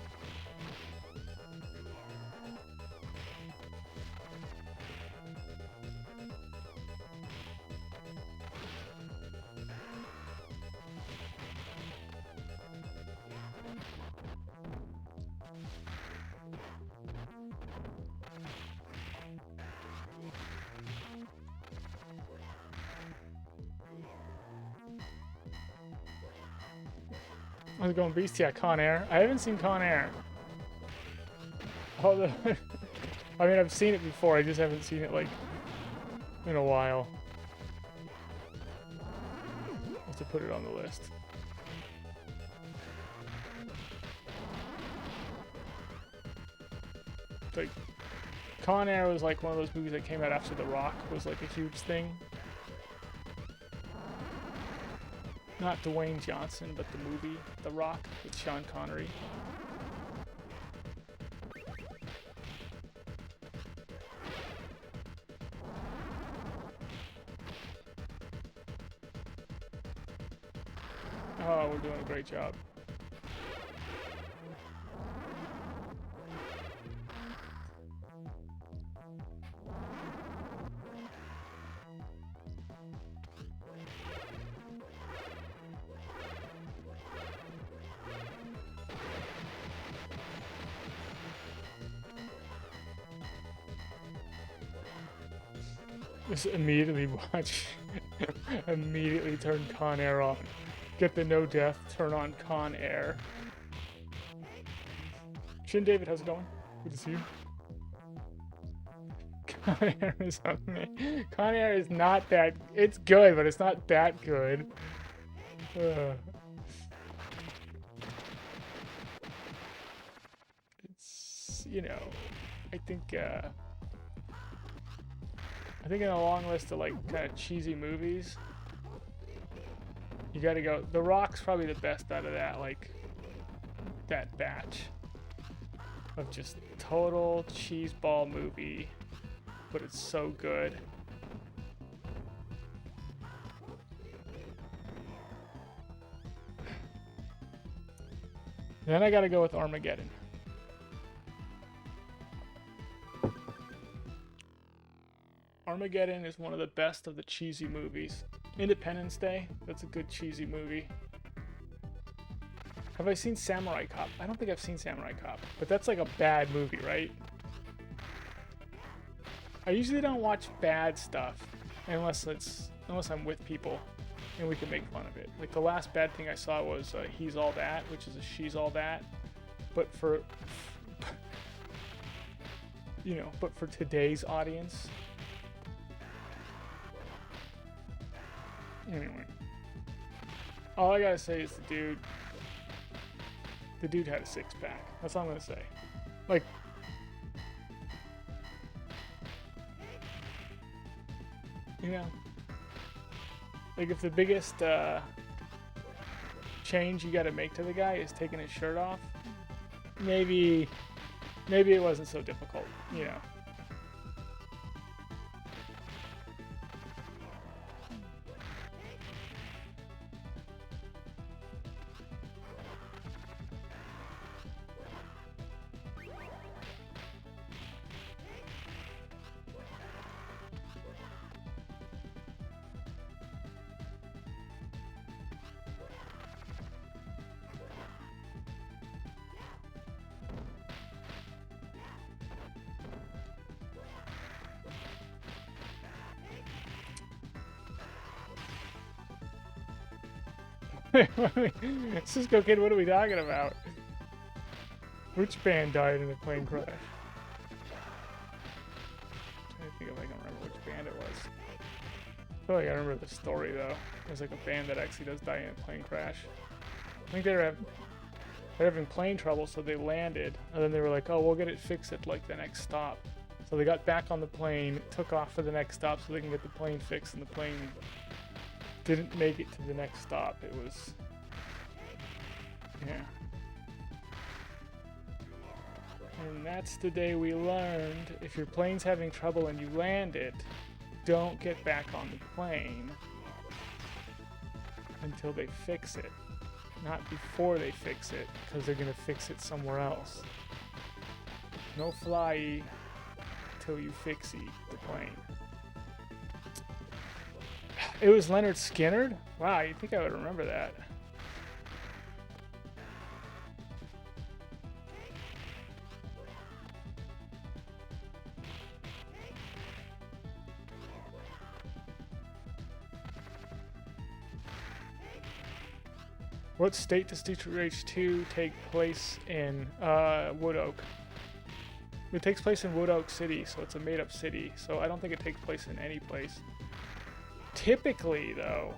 How's it going, Beast? Yeah, Con Air. I haven't seen Con Air. Although, I mean, I've seen it before. I just haven't seen it, like, in a while. I'll have to put it on the list. Like, Con Air was like one of those movies that came out after The Rock was like a huge thing. Not Dwayne Johnson, but the movie The Rock with Sean Connery. Oh, we're doing a great job. Just immediately watch, immediately turn Con Air on. Get the no death, turn on Con Air. Shin David, how's it going? Good to see you. Con Air is amazing. Con Air is not that, it's good, but it's not that good. It's, you know, I think in a long list of like kind of cheesy movies, you gotta go. The Rock's probably the best out of that, like that batch of just total cheeseball movie, but it's so good. Then I gotta go with Armageddon. Armageddon is one of the best of the cheesy movies. Independence Day, that's a good cheesy movie. Have I seen Samurai Cop? I don't think I've seen Samurai Cop, but that's like a bad movie, right? I usually don't watch bad stuff unless I'm with people and we can make fun of it. Like the last bad thing I saw was He's All That, which is a She's All That, but for you know, but for today's audience. Anyway, all I gotta say is the dude had a six-pack. That's all I'm gonna say. Like, you know, like if the biggest change you got to make to the guy is taking his shirt off. Maybe it wasn't so difficult, you know. Cisco Kid, what are we talking about? Which band died in a plane crash? I think if I can remember which band it was. I feel like I remember the story though. There's like a band that actually does die in a plane crash. I think they're having plane trouble, so they landed, and then they were like, "Oh, we'll get it fixed at like the next stop." So they got back on the plane, took off for the next stop, so they can get the plane fixed, and the plane didn't make it to the next stop. It was, yeah. And that's the day we learned, if your plane's having trouble and you land it, don't get back on the plane until they fix it. Not before they fix it, because they're gonna fix it somewhere else. No fly till you fixy the plane. It was Leonard Skinner? Wow, you'd think I would remember that. What state does Street Rage 2 take place in? Wood Oak. It takes place in Wood Oak City, so it's a made-up city. So I don't think it takes place in any place. Typically, though,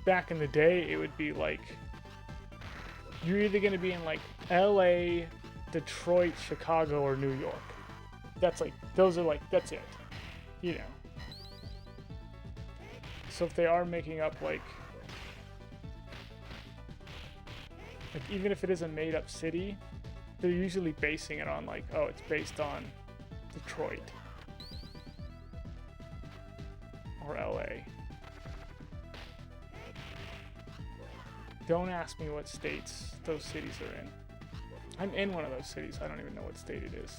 back in the day, it would be like you're either going to be in like LA, Detroit, Chicago, or New York. That's like, those are like, that's it, you know. So if they are making up like even if it is a made-up city, they're usually basing it on like, oh, it's based on Detroit or LA. Don't ask me what states those cities are in. I'm in one of those cities. I don't even know what state it is.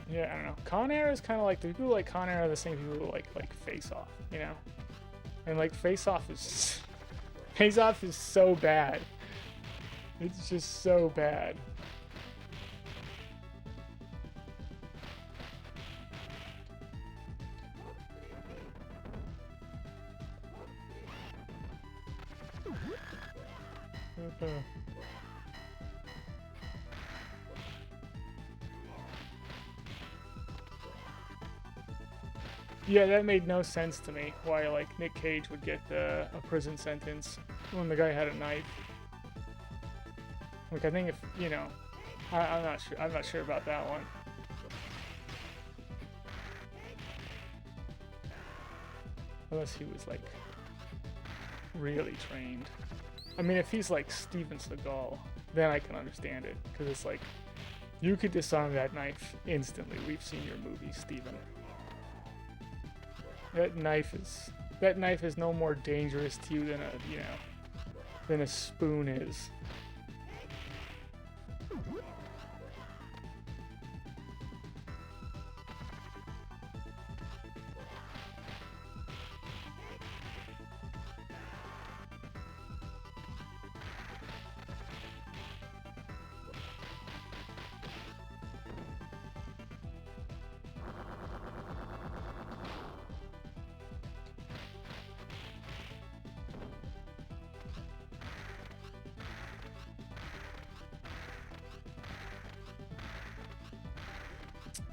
Yeah, I don't know. Con Air is kind of like, the people who like Con Air are the same people who like Face Off, you know? And like Face Off is Face Off is so bad. It's just so bad. Yeah, that made no sense to me. Why, like, Nick Cage would get a prison sentence when the guy had a knife. Like, I think if, you know, I'm not sure. I'm not sure about that one. Unless he was like really trained. I mean, if he's like Steven Seagal, then I can understand it, because it's like you could disarm that knife instantly. We've seen your movie, Steven. That knife is no more dangerous to you than than a spoon is.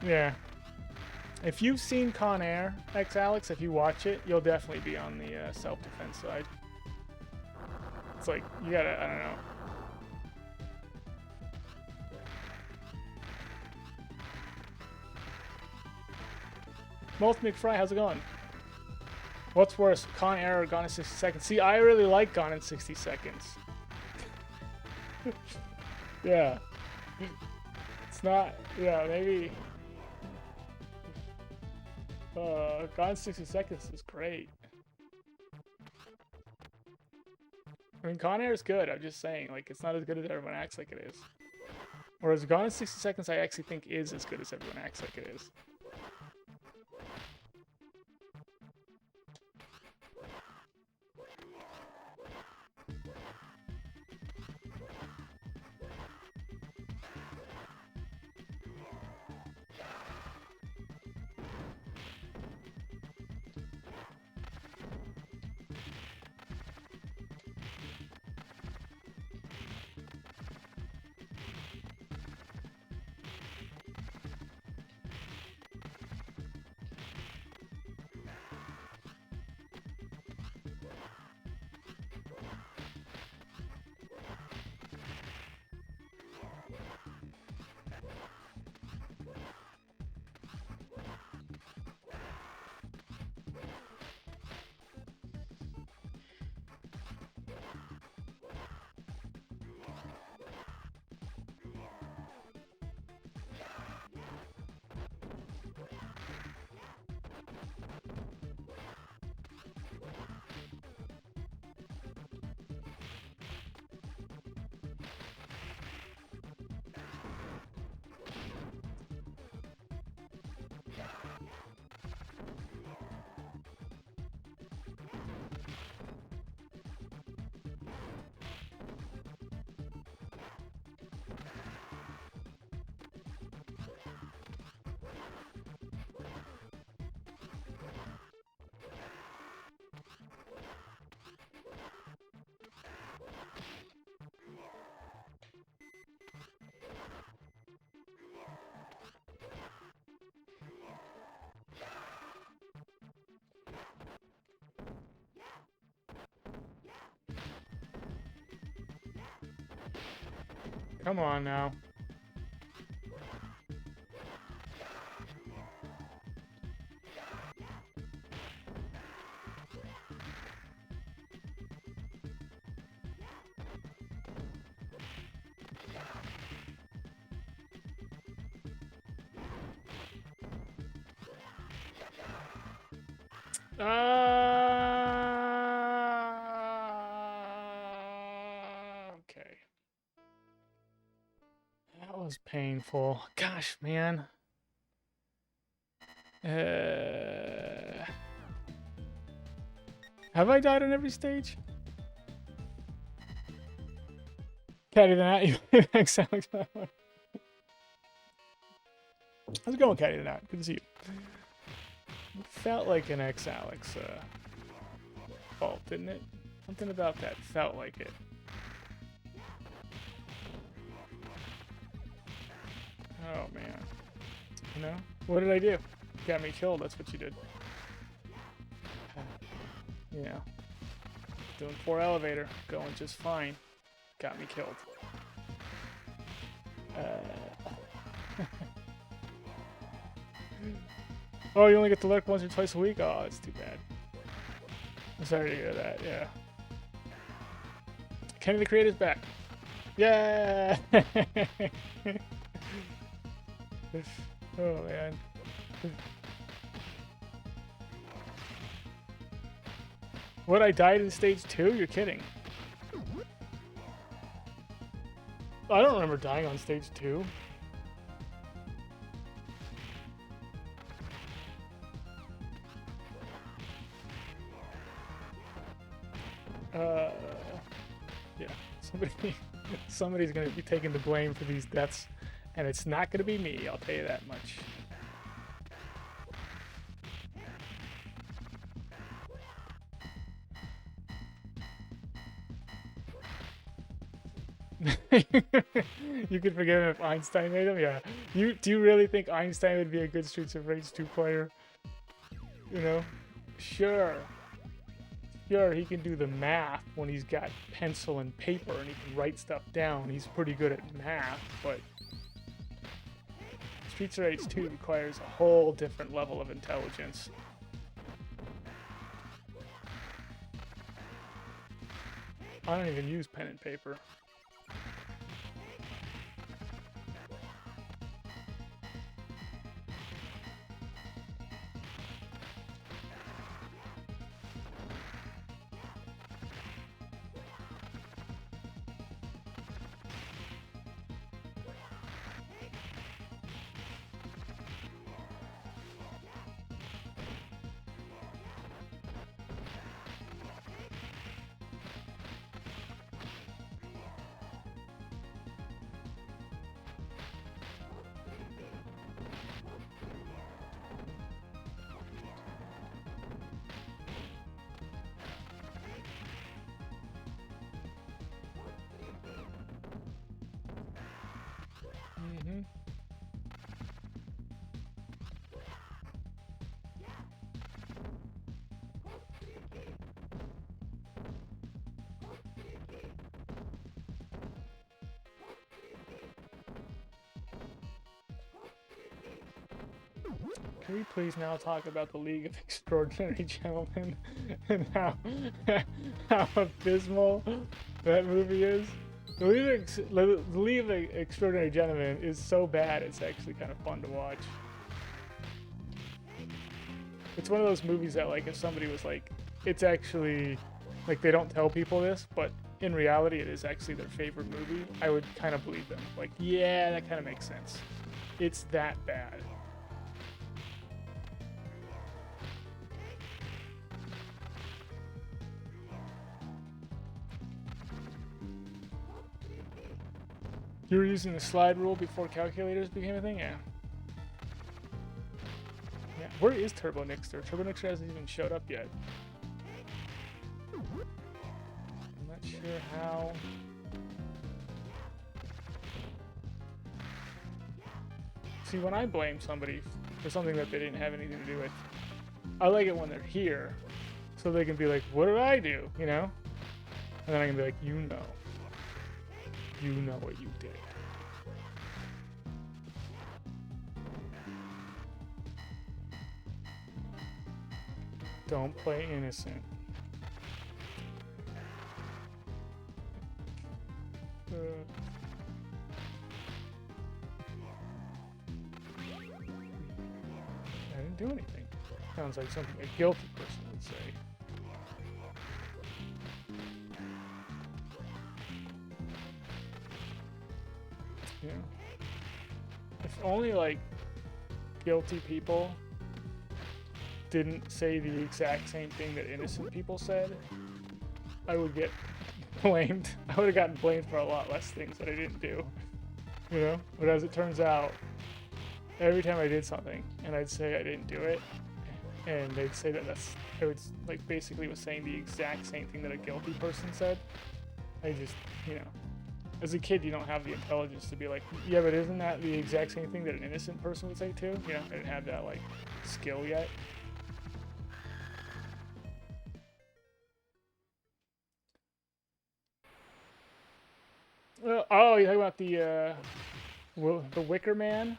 Yeah. If you've seen Con Air, Alex, if you watch it, you'll definitely be on the self-defense side. It's like, you gotta, I don't know. Most McFry, how's it going? What's worse, Con Air or Gone in 60 Seconds? See, I really like Gone in 60 Seconds. Yeah. It's not, yeah, maybe. Gone in 60 Seconds is great. I mean, Con Air is good, I'm just saying, like, it's not as good as everyone acts like it is. Whereas Gone in 60 Seconds, I actually think is as good as everyone acts like it is. Come on now. Okay. That was painful. Gosh, man. Have I died on every stage? Caddy the Nat, you Alex. How's it going, Caddy the Nat? Good to see you. It felt like an Alex fault, didn't it? Something about that felt like it. Oh man. You know? What did I do? Got me killed, that's what you did. Yeah. Doing 4 elevator, going just fine. Got me killed. Oh, you only get to lurk once or twice a week? Oh, that's too bad. I'm sorry to hear that, yeah. Kenny the Creator's back. Yeah! Oh, man. What, I died in stage 2? You're kidding. I don't remember dying on stage 2. Yeah. Somebody's gonna be taking the blame for these deaths, and it's not gonna be me, I'll tell you that much. You could forgive him if Einstein made him? Yeah. Do you really think Einstein would be a good Streets of Rage 2 player? You know? Sure. Sure, he can do the math when he's got pencil and paper and he can write stuff down. He's pretty good at math, but Streets of Rage 2 requires a whole different level of intelligence. I don't even use pen and paper. Can we please now talk about the League of Extraordinary Gentlemen and how abysmal that movie is? The League of Extraordinary Gentlemen is so bad it's actually kind of fun to watch. It's one of those movies that, like, if somebody was like, it's actually, like, they don't tell people this, but in reality it is actually their favorite movie, I would kind of believe them. Like, yeah, that kind of makes sense. It's that bad. You were using the slide rule before calculators became a thing? Yeah. Yeah. Where is Turbo Nixter? Turbo Nixter hasn't even showed up yet. I'm not sure how. See, when I blame somebody for something that they didn't have anything to do with, I like it when they're here, so they can be like, what did I do? You know? And then I can be like, you know what you did. Don't play innocent. I didn't do anything. Sounds like something a guilty person would say. Yeah. If only, like, guilty people didn't say the exact same thing that innocent people said, I would get blamed. I would have gotten blamed for a lot less things that I didn't do. You know? But as it turns out, every time I did something and I'd say I didn't do it, and they'd say that I would, like, basically was saying the exact same thing that a guilty person said, I just, you know, as a kid, you don't have the intelligence to be like, yeah, but isn't that the exact same thing that an innocent person would say too? You know, I didn't have that, like, skill yet. Oh, you're talking about the Wicker Man?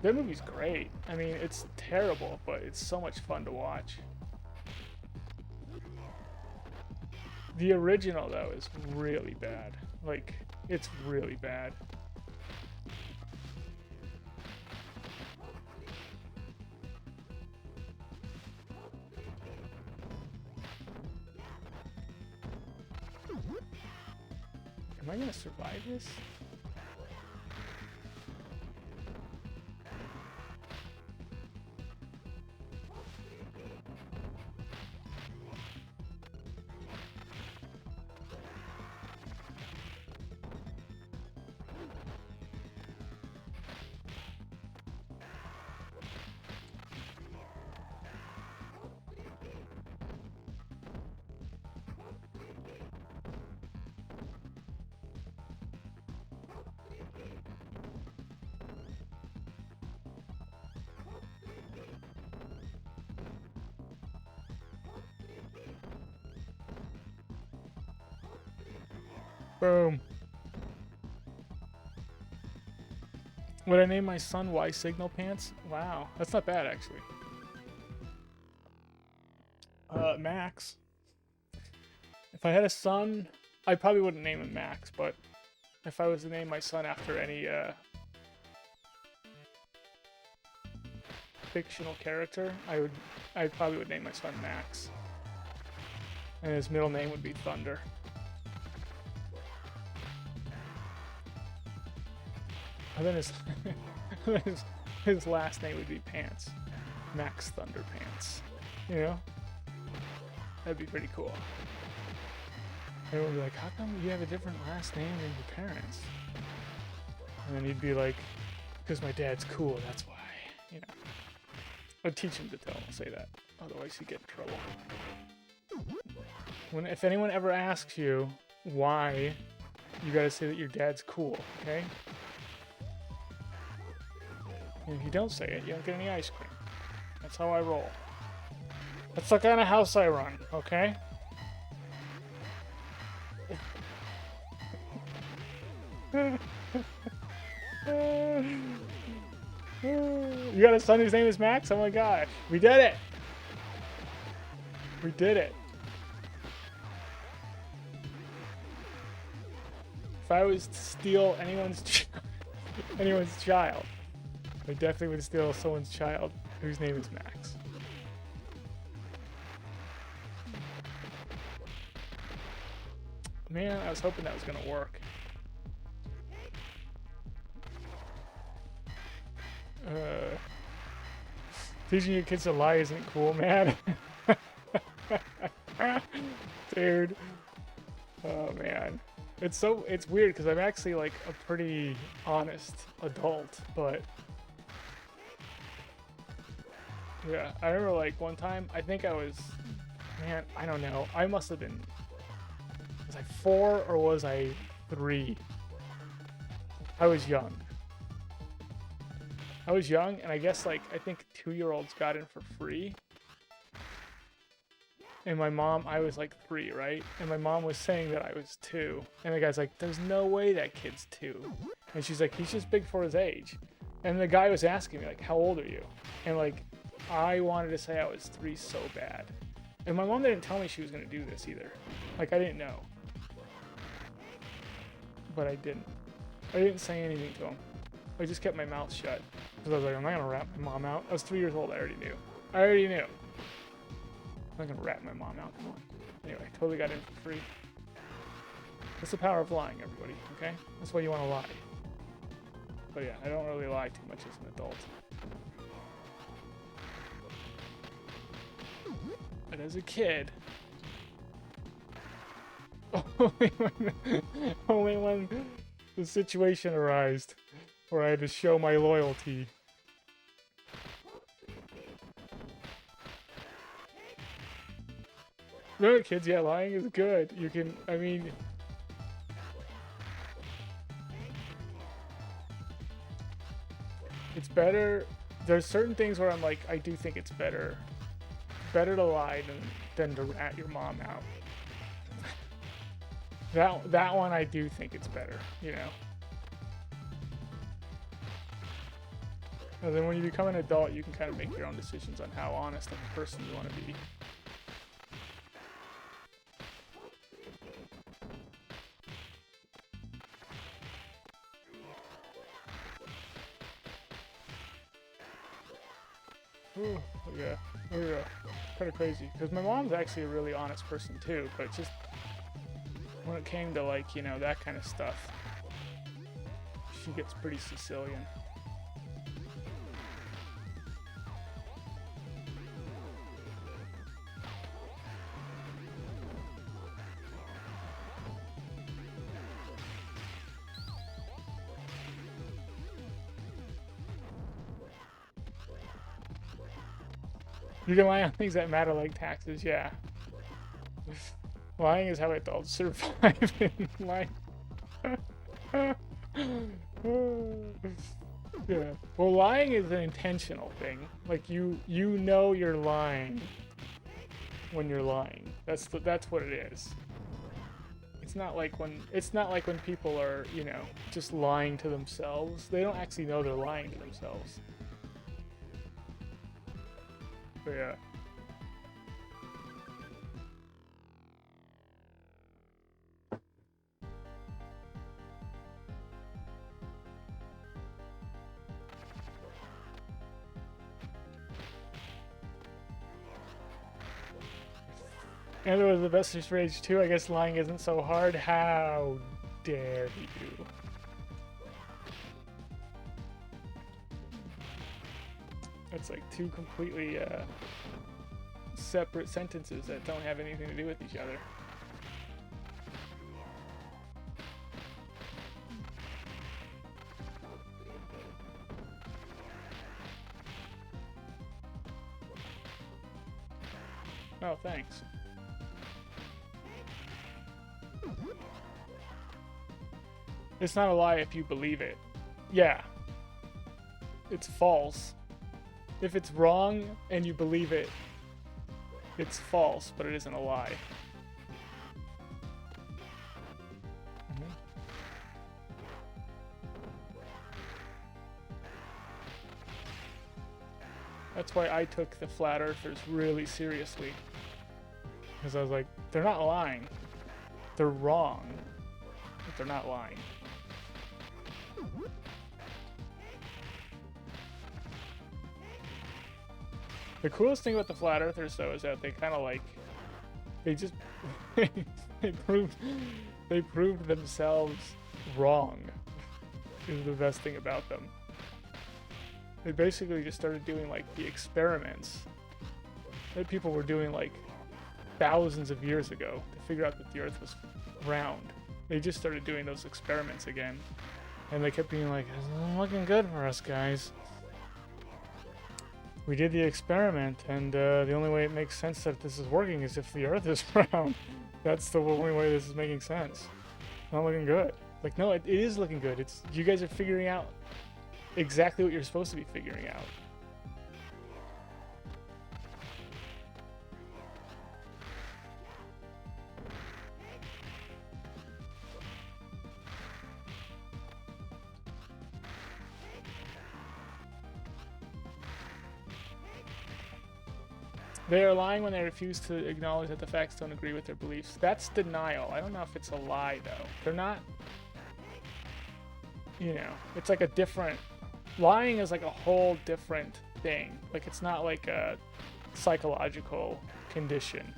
That movie's great. I mean, it's terrible, but it's so much fun to watch. The original, though, is really bad. Like, it's really bad. Am I gonna survive this? Boom. Would I name my son Y Signal Pants? Wow, that's not bad actually. Max. If I had a son, I probably wouldn't name him Max, but if I was to name my son after any fictional character, I probably would name my son Max. And his middle name would be Thunder. And then his last name would be Pants. Max Thunder Pants. You know? That'd be pretty cool. Everyone would be like, how come you have a different last name than your parents? And then he'd be like, because my dad's cool, that's why. You know. I'd teach him to say that. Otherwise he'd get in trouble. If anyone ever asks you why, you gotta say that your dad's cool, okay? And if you don't say it, you don't get any ice cream. That's how I roll. That's the kind of house I run, okay? You got a son whose name is Max? Oh my gosh. We did it! We did it. If I was to steal anyone's child, I definitely would steal someone's child whose name is Max. Man, I was hoping that was gonna work. Teaching your kids to lie isn't cool, man. Dude. Oh man. It's weird because I'm actually like a pretty honest adult, but yeah, I remember like one time, I think I was, man, I don't know. I must have been, was I 4 or was I 3? I was young. And I guess like, I think 2-year-olds got in for free. And my mom, I was like 3, right? And my mom was saying that I was 2. And the guy's like, there's no way that kid's 2. And she's like, he's just big for his age. And the guy was asking me like, how old are you? And like, I wanted to say I was 3 so bad. And my mom didn't tell me she was going to do this either. Like, I didn't know. But I didn't. I didn't say anything to him. I just kept my mouth shut. Because I was like, I'm not going to rat my mom out. I was 3 years old. I already knew. I'm not going to rat my mom out. Come on. Anyway, totally got in for free. That's the power of lying, everybody. Okay? That's why you want to lie. But yeah, I don't really lie too much as an adult. But as a kid, only when the situation arose where I had to show my loyalty. No, kids, yeah, lying is good. You can, I mean, it's better. There's certain things where I'm like, I do think it's better to lie than to rat your mom out. That one I do think it's better, you know. And then when you become an adult, you can kind of make your own decisions on how honest of a person you want to be. Ooh, yeah, kind of crazy. Because my mom's actually a really honest person too, but just when it came to like, you know, that kind of stuff, she gets pretty Sicilian. You can lie on things that matter like taxes, yeah. Lying is how adults survive in life. Yeah. Well, lying is an intentional thing. Like you know you're lying when you're lying. That's what it is. it's not like when people are, you know, just lying to themselves. They don't actually know they're lying to themselves. But yeah. And it was the best of Rage 2. I guess lying isn't so hard. How dare you? That's like two completely separate sentences that don't have anything to do with each other. Oh, thanks. It's not a lie if you believe it. Yeah. It's false. If it's wrong and you believe it, it's false, but it isn't a lie. That's why I took the flat earthers really seriously. Because I was like, they're not lying. They're wrong, but they're not lying. The coolest thing about the flat earthers, though, is that they kind of like, they just they proved themselves wrong. Is the best thing about them. They basically just started doing like the experiments that people were doing like thousands of years ago to figure out that the Earth was round. They just started doing those experiments again, and they kept being like, "It's not looking good for us, guys. We did the experiment, and the only way it makes sense that this is working is if the Earth is round. That's the only way this is making sense. Not looking good." Like, no, it is looking good. It's you guys are figuring out exactly what you're supposed to be figuring out. They are lying when they refuse to acknowledge that the facts don't agree with their beliefs. That's denial. I don't know if it's a lie, though. They're not... You know, it's like a different... Lying is like a whole different thing. Like, it's not like a psychological condition.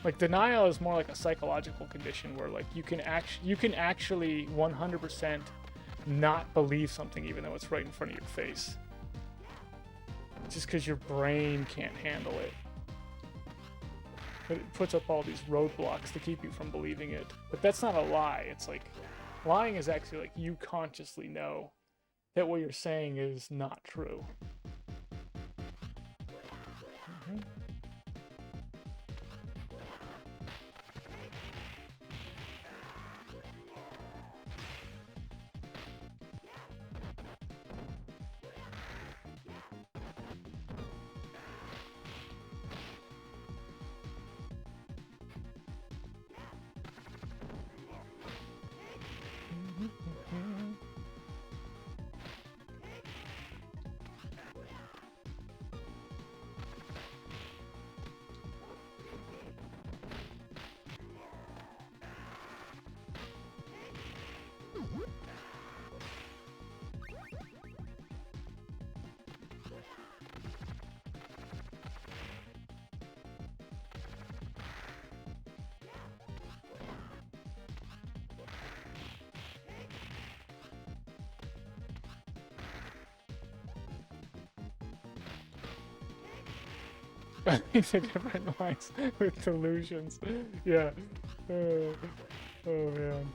Like, denial is more like a psychological condition where, like, you can actually 100% not believe something even though it's right in front of your face. Just because your brain can't handle it. But it puts up all these roadblocks to keep you from believing it. But that's not a lie. It's like, lying is actually like you consciously know that what you're saying is not true. Mm-hmm. These are different lines with delusions. Yeah. Oh man.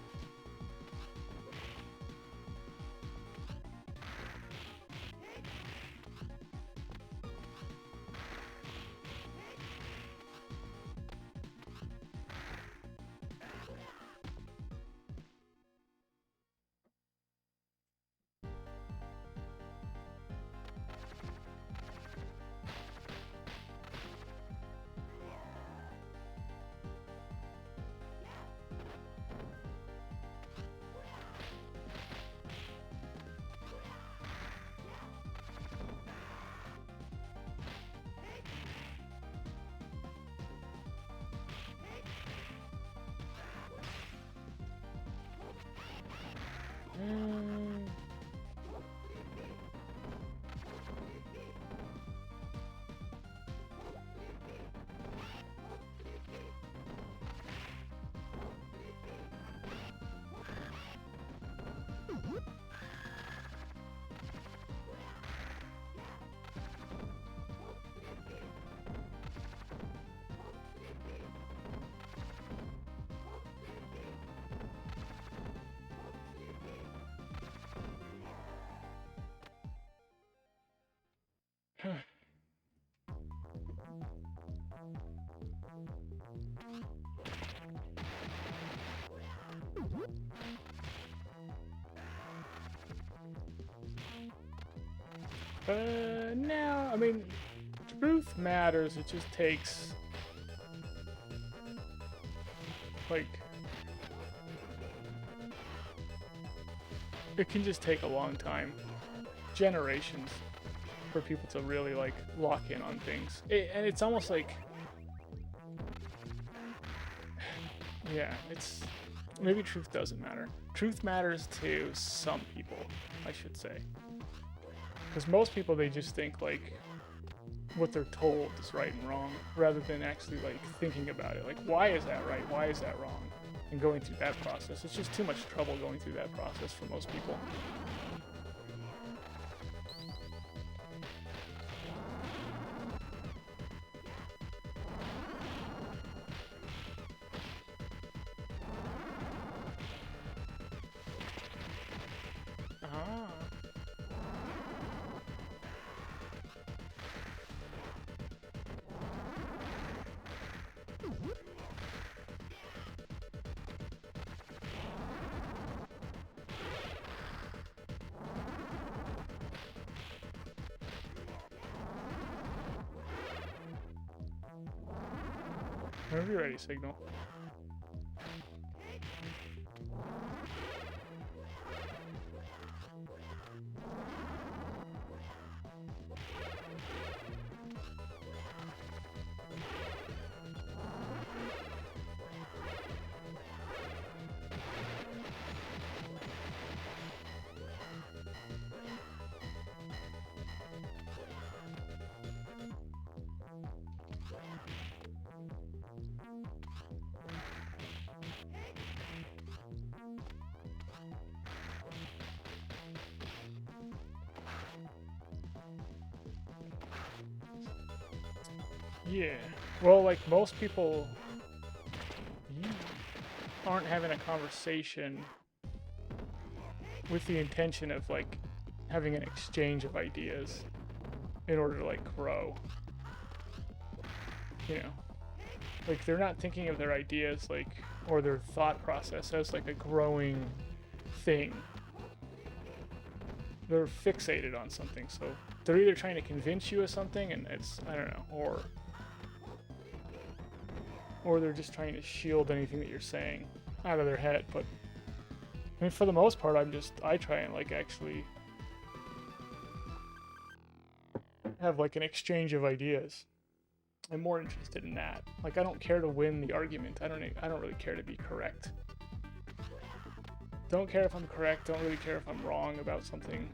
No, I mean, truth matters. It just takes, like, it can just take a long time, generations, for people to really, like, lock in on things. And it's almost like, yeah, it's, maybe truth doesn't matter. Truth matters to some people, I should say. Because most people, they just think, like, what they're told is right and wrong, rather than actually, like, thinking about it. Like, why is that right? Why is that wrong? And going through that process. It's just too much trouble going through that process for most people. Ah. Whenever you're ready, Signal. Yeah. Well, like, most people aren't having a conversation with the intention of, like, having an exchange of ideas in order to, like, grow. You know? Like, they're not thinking of their ideas, like, or their thought process as, like, a growing thing. They're fixated on something, so they're either trying to convince you of something, and it's, I don't know, or they're just trying to shield anything that you're saying out of their head. But I mean, for the most part, I try and, like, actually have, like, an exchange of ideas. I'm more interested in that. Like, I don't care to win the argument. I don't really care to be correct. Don't care if I'm correct. Don't really care if I'm wrong about something.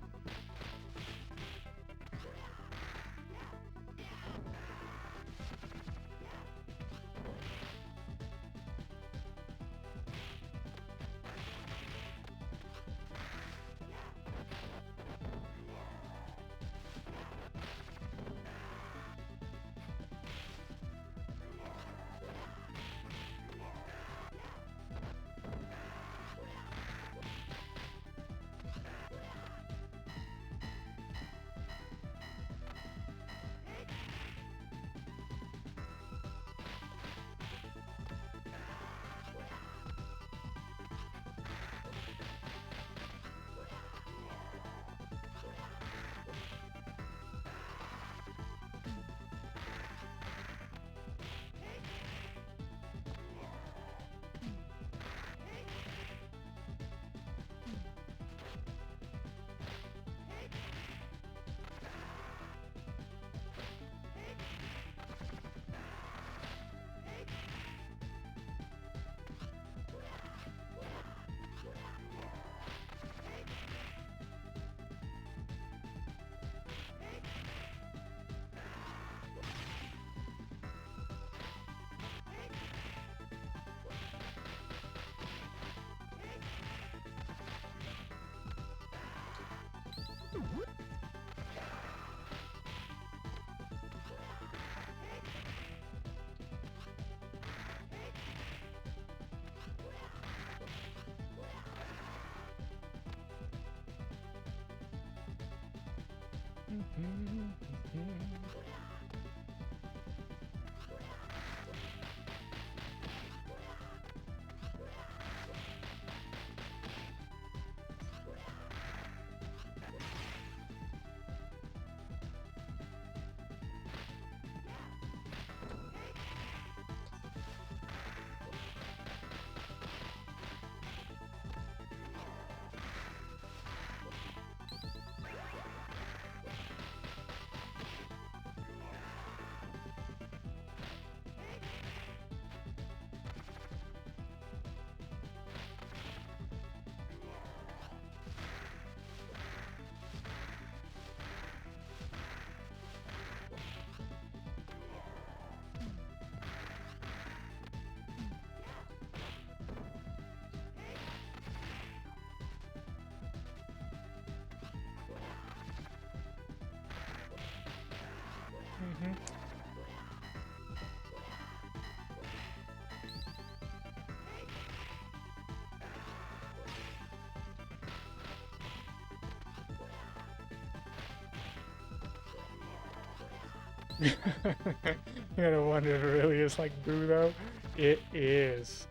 Mm-hmm. You gotta wonder if it really is like Boo though. It is.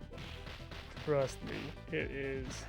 Trust me, it is.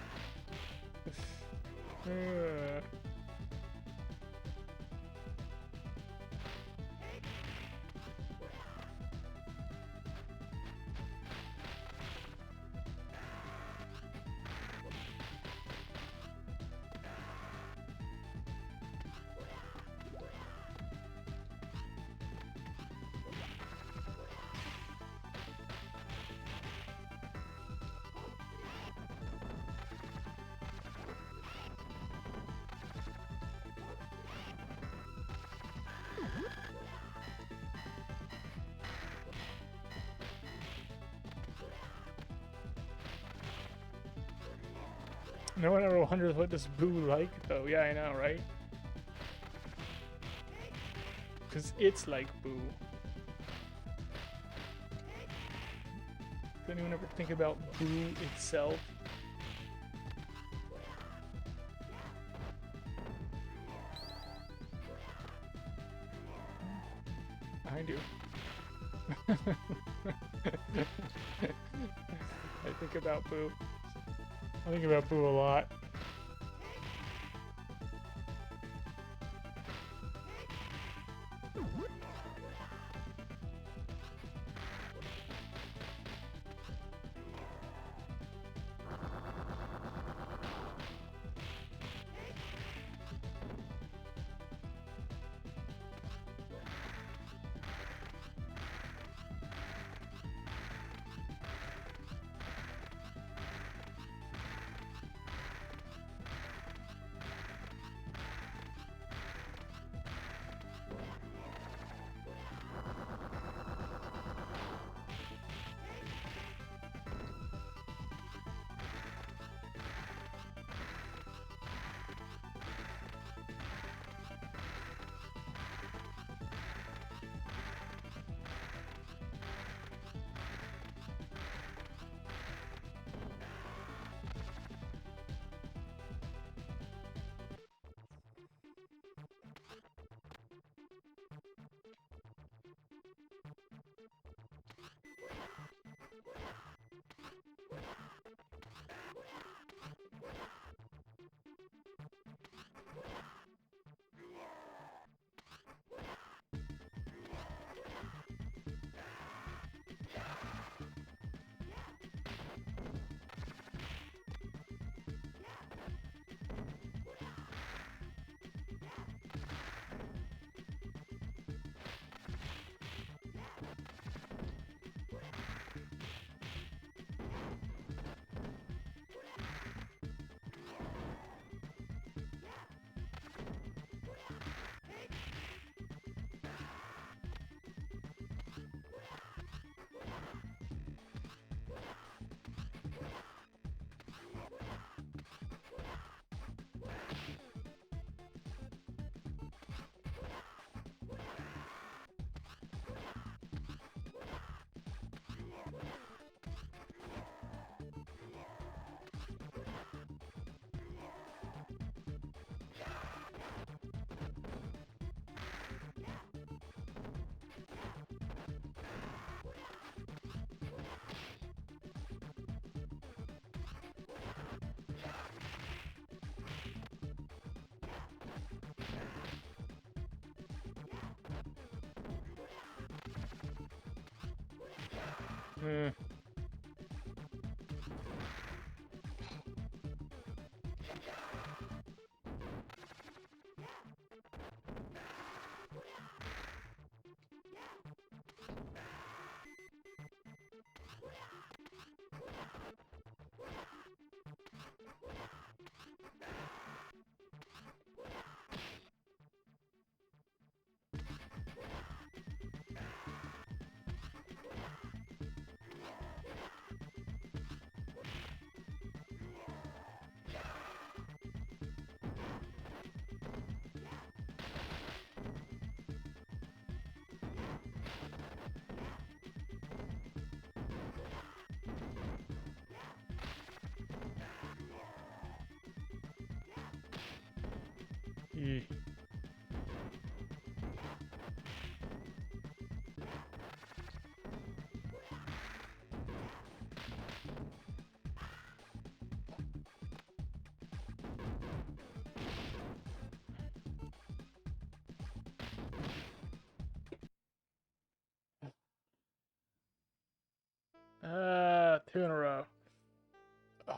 No one ever wonders what does Boo like though. Yeah, I know, right? Because it's like Boo. Does anyone ever think about Boo itself? I do. I think about Boo. I think about Boo a lot. Hmm. Eh. Two in a row. Oh.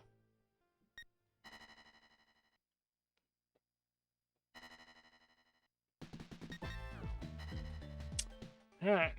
All right.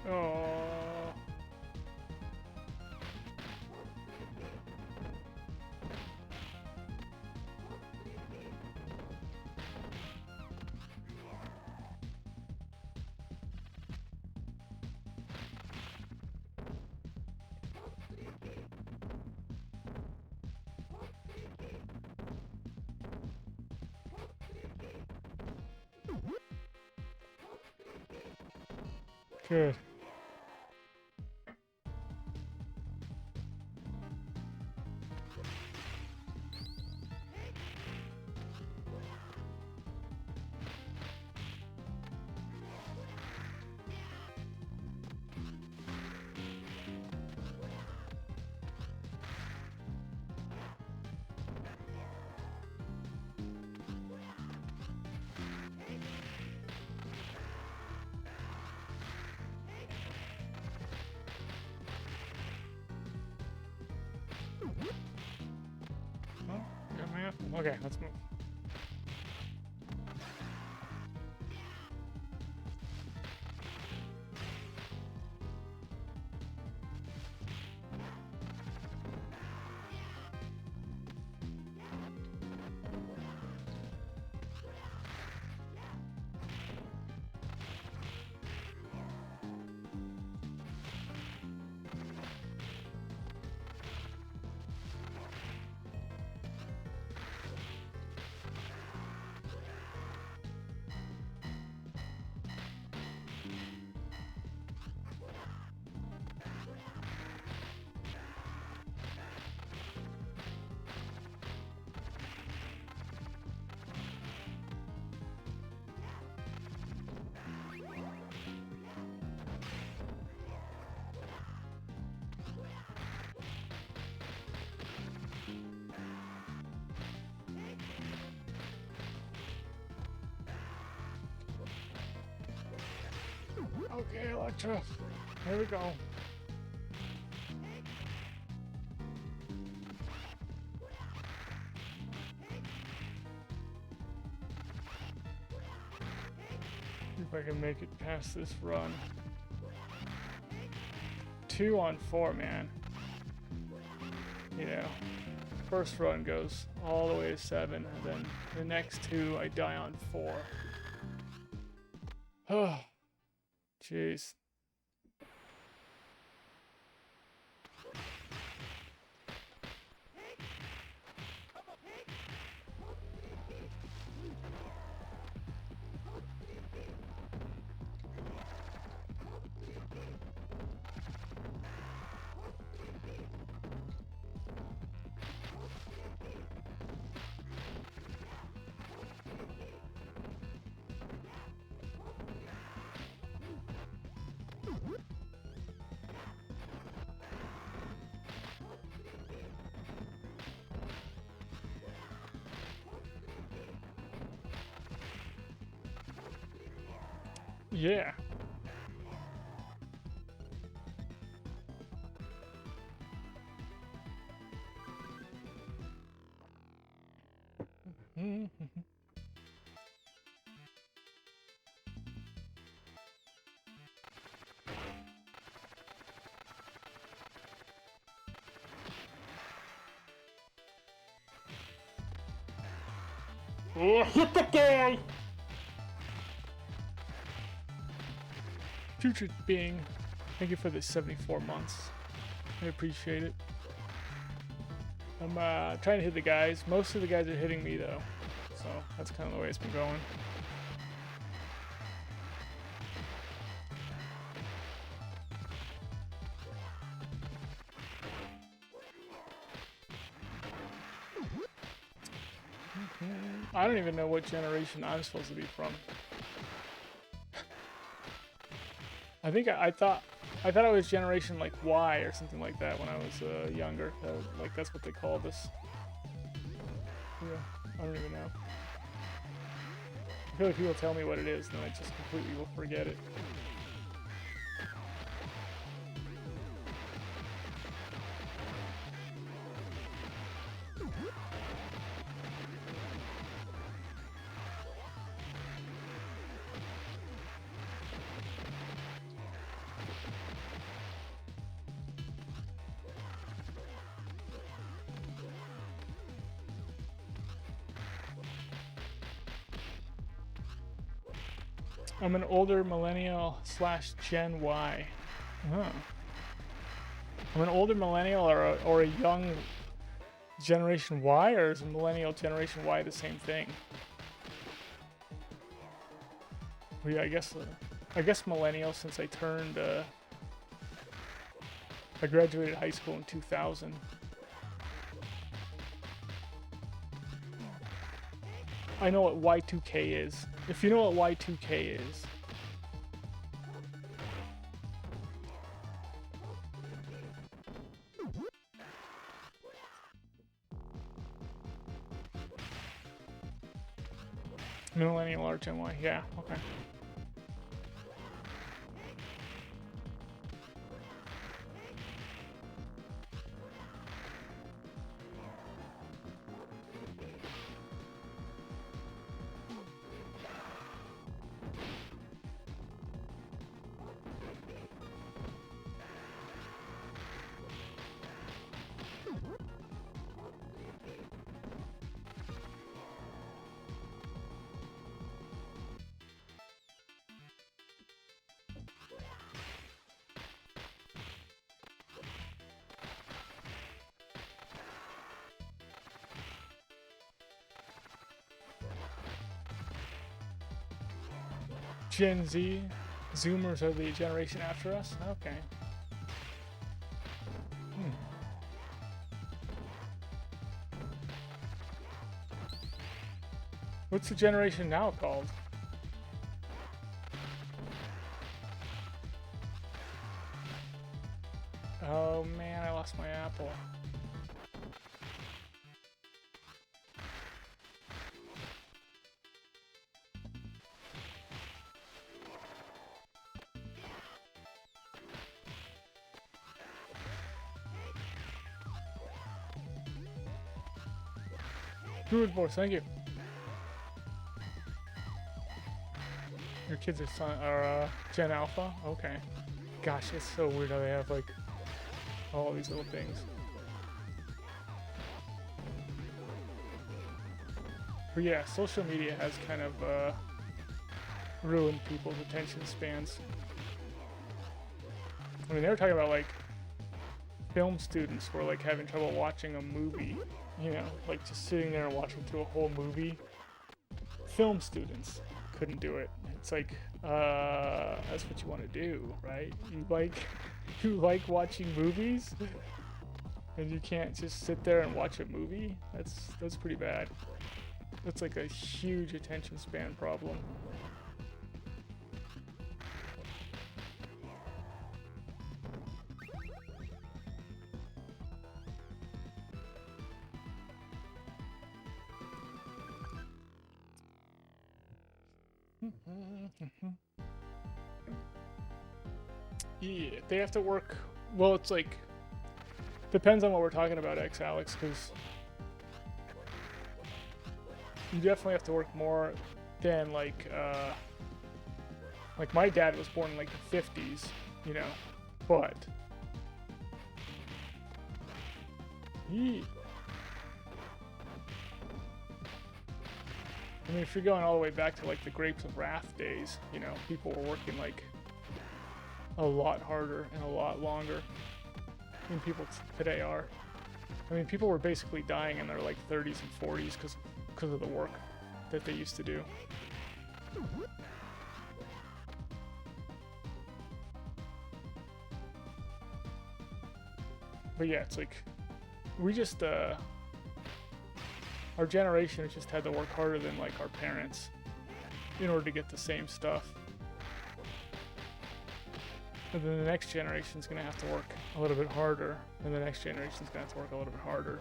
Oh. Good. Okay, let's move. Okay, Electra. Here we go. See if I can make it past this run. 2 on 4, man. You know, first run goes all the way to 7, and then the next 2 I die on 4. Oh, jeez. Yeah. Oh, hit the guy! Future being, thank you for the 74 months. I appreciate it. I'm trying to hit the guys. Most of the guys are hitting me though, so that's kind of the way it's been going. I don't even know what generation I'm supposed to be from. I thought I was generation like Y or something like that when I was younger. Like that's what they called us. Yeah, I don't even know. I feel like people tell me what it is, and then I just completely will forget it. I'm an older millennial / Gen Y. Huh. I'm an older millennial or a young Generation Y, or is a millennial Generation Y the same thing? Well, yeah, I guess millennial, since I turned I graduated high school in 2000. I know what Y2K is. If you know what Y2K is. Millennial or Gen Y, yeah, okay. Gen Z, Zoomers are the generation after us? Okay. What's the generation now called? Oh man, I lost my apple. Druid Force, thank you. Your kids are Gen Alpha? Okay. Gosh, it's so weird how they have like all these little things. But yeah, social media has kind of ruined people's attention spans. I mean, they were talking about like film students were like having trouble watching a movie, you know, like just sitting there and watching through a whole movie. Film students couldn't do it. It's like, that's what you want to do, right? You like watching movies, and you can't just sit there and watch a movie. That's pretty bad. That's like a huge attention span problem. Yeah, they have to work. Well, it's like depends on what we're talking about, Alex, because you definitely have to work more than like my dad was born in like the 50s, you know, but yeah. I mean, if you're going all the way back to like the Grapes of Wrath days, you know, people were working like a lot harder and a lot longer than people today are. I mean, people were basically dying in their like 30s and 40s because of the work that they used to do. But yeah, it's like we just our generation has just had to work harder than like our parents in order to get the same stuff. And then the next generation's gonna have to work a little bit harder, and the next generation's gonna have to work a little bit harder.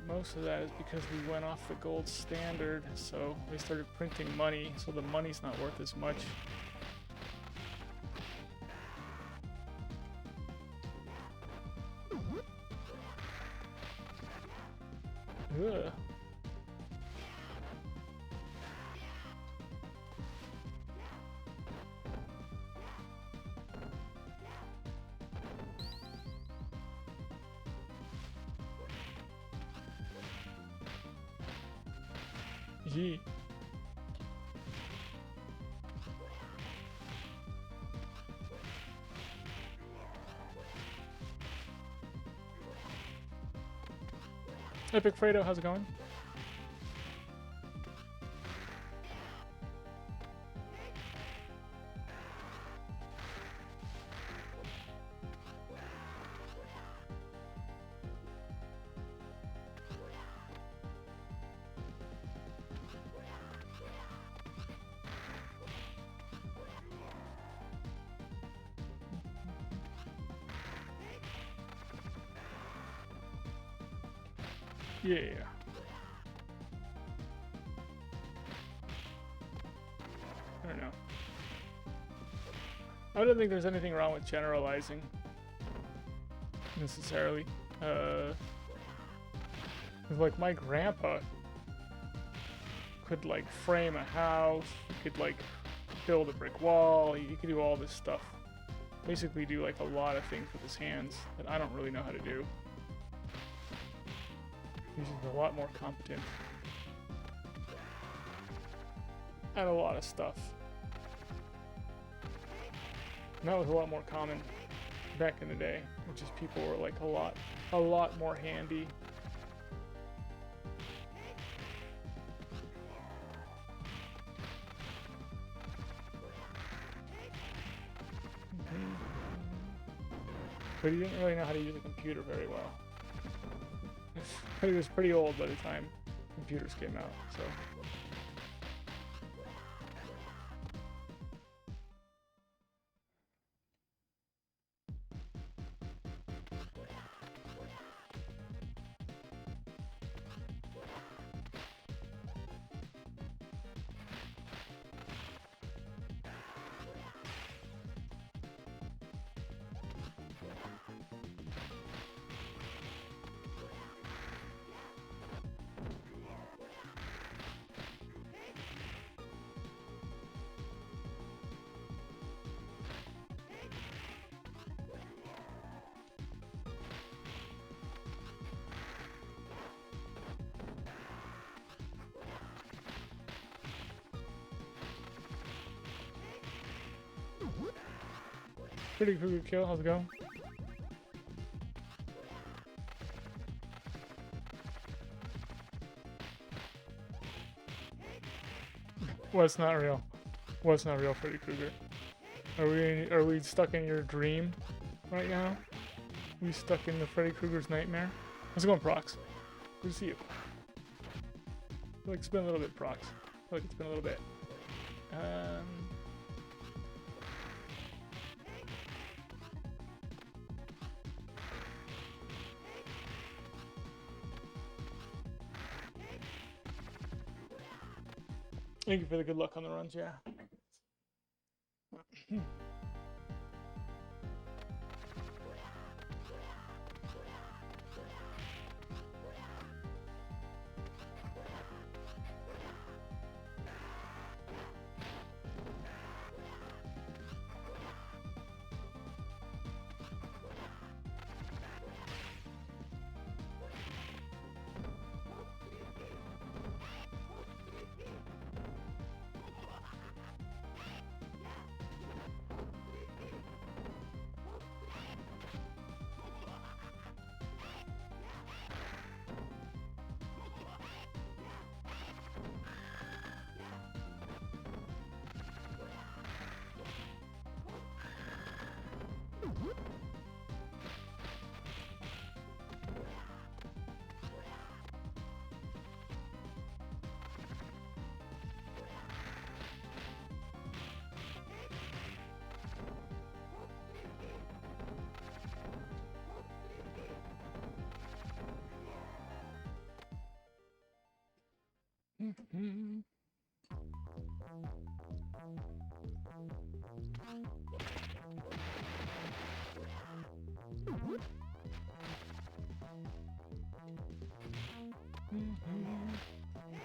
Most of that is because we went off the gold standard, so they started printing money, so the money's not worth as much. Ugh. Yee. Epic Fredo, how's it going? Yeah. I don't know. I don't think there's anything wrong with generalizing necessarily. Like my grandpa could like frame a house, he could like build a brick wall, he could do all this stuff. Basically do like a lot of things with his hands that I don't really know how to do. He's just a lot more competent at a lot of stuff. And that was a lot more common back in the day, which is people were like a lot more handy. But he didn't really know how to use a computer very well. He was pretty old by the time computers came out, so. Pretty Krueger kill. How's it going? What's not real? What's not real, Freddy Krueger? Are we stuck in your dream right now? Are we stuck in the Freddy Krueger's nightmare? How's it going, Prox? Good to see you. I feel like it's been a little bit, Prox. I feel like it's been a little bit. Thank you for the good luck on the runs, yeah.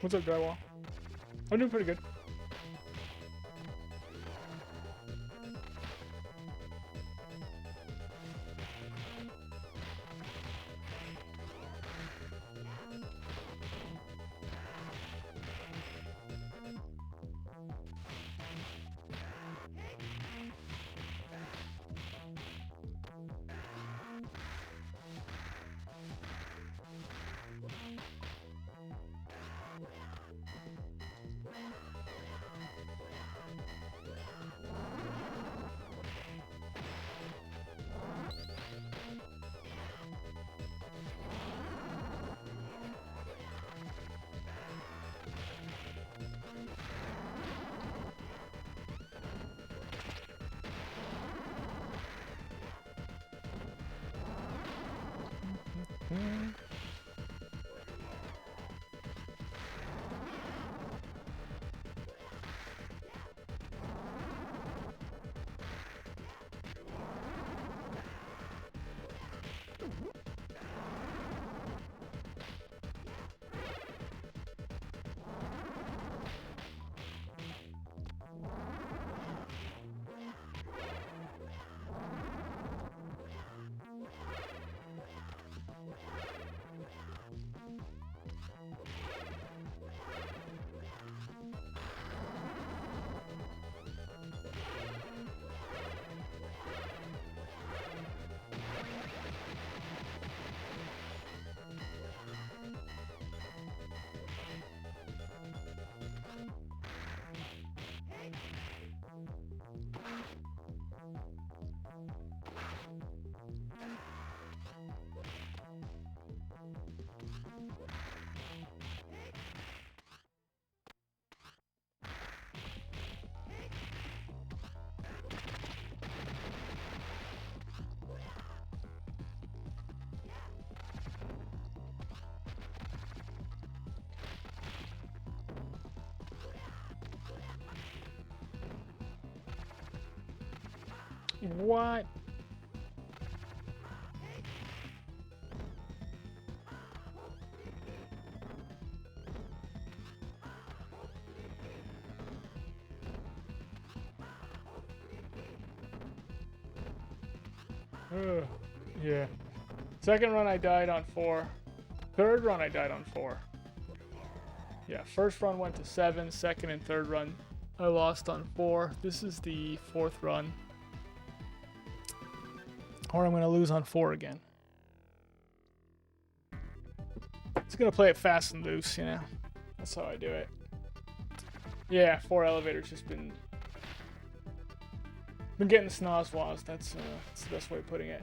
What's up, Drywall? I'm doing pretty good. What? Yeah. Second run I died on 4. Third run I died on 4. Yeah, first run went to 7. Second and third run I lost on 4. This is the 4th run. or I'm going to lose on 4 again. Just going to play it fast and loose, you know? That's how I do it. Yeah, 4 elevators just been getting snozwaz. That's the best way of putting it.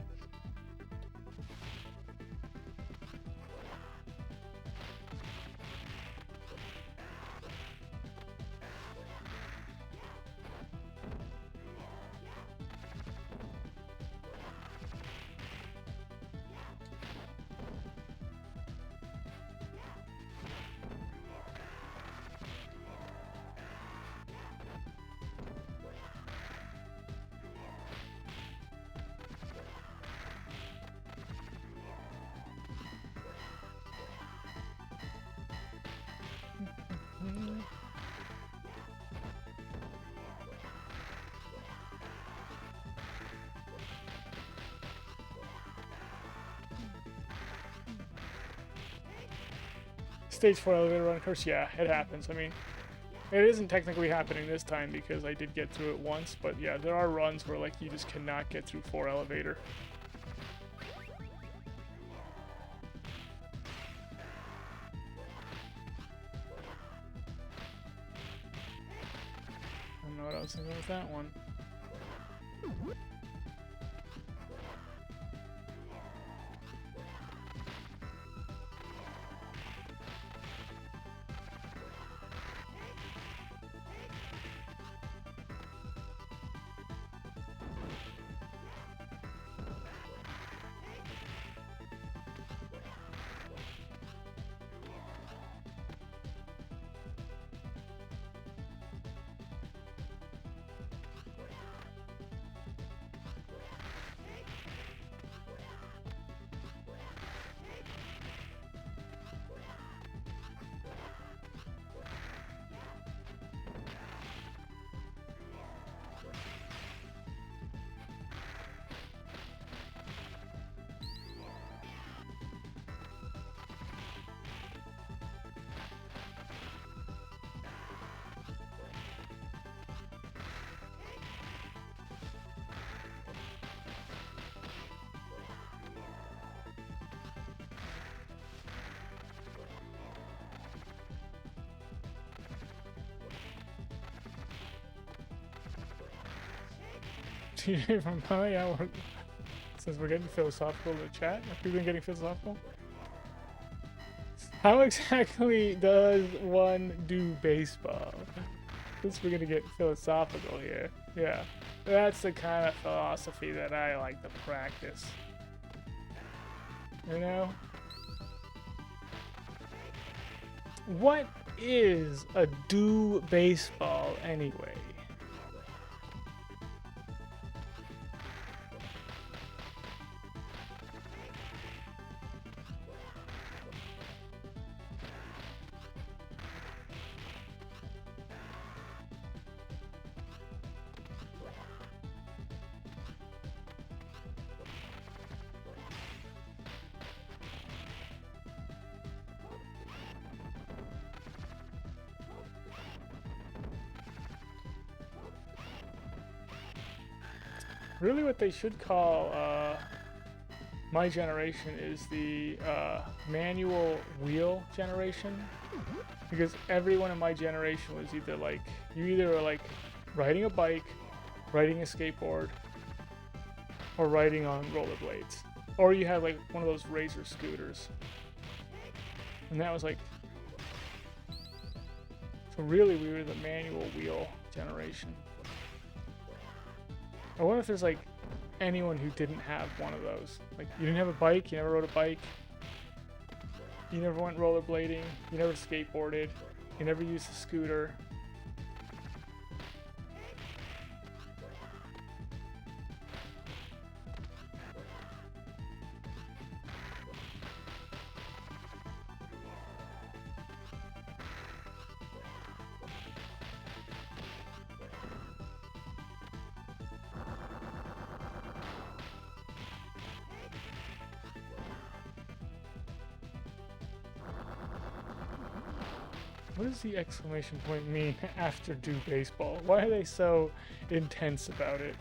Stage 4 elevator run curse, yeah, it happens. I mean, it isn't technically happening this time because I did get through it once, but yeah, there are runs where like you just cannot get through 4 elevator. I don't know what I was thinking with that one. Oh yeah, since we're getting philosophical in the chat, have we been getting philosophical? How exactly does one do baseball? Since we're gonna get philosophical here. Yeah, that's the kind of philosophy that I like to practice. You know? What is a do baseball anyway? Really what they should call my generation is the manual wheel generation, because everyone in my generation was either like, you either were like riding a bike, riding a skateboard, or riding on rollerblades, or you had like one of those razor scooters, and that was like, so really we were the manual wheel generation. I wonder if there's like anyone who didn't have one of those. Like, you didn't have a bike, you never rode a bike, you never went rollerblading, you never skateboarded, you never used a scooter. What does the exclamation point mean after do baseball? Why are they so intense about it?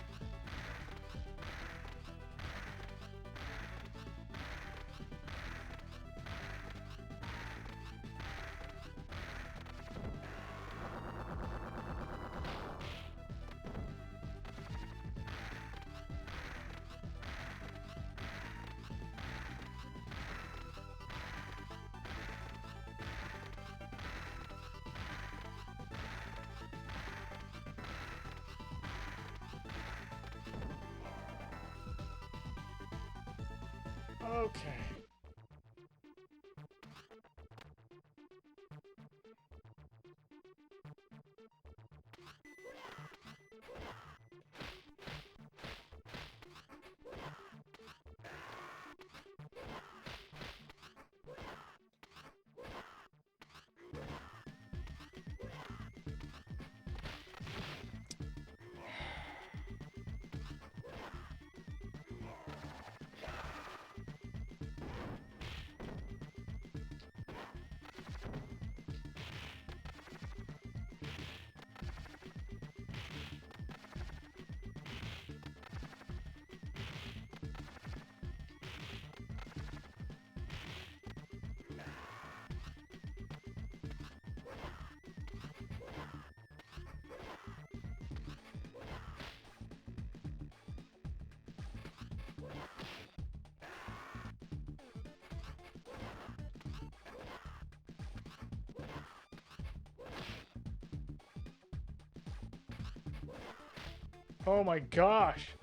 Okay. Oh my gosh.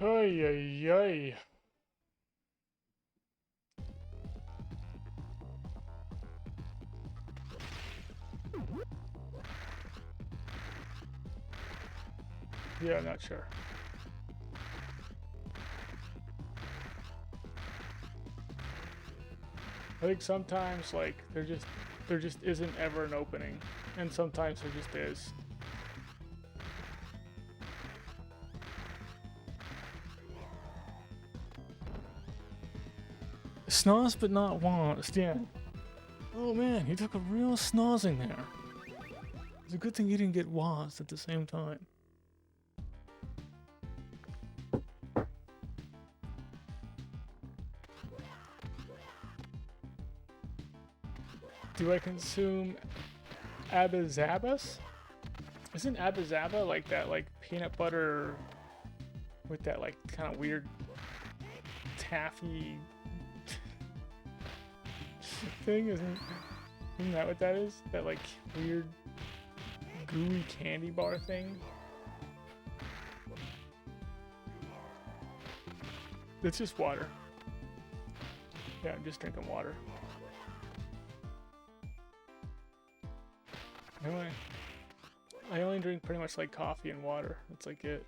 Ay, ay, ay. Yeah, I'm not sure. I think sometimes like there just isn't ever an opening, and sometimes there just is. Snoz but not wazed, yeah. Oh man, he took a real snozzing there. It's a good thing he didn't get wazed at the same time. Do I consume abizabas? Isn't abizaba like that like peanut butter with that like kind of weird taffy thing? Isn't that what that is? That like weird gooey candy bar thing? It's just water. Yeah, I'm just drinking water. I only drink pretty much like coffee and water. That's like it.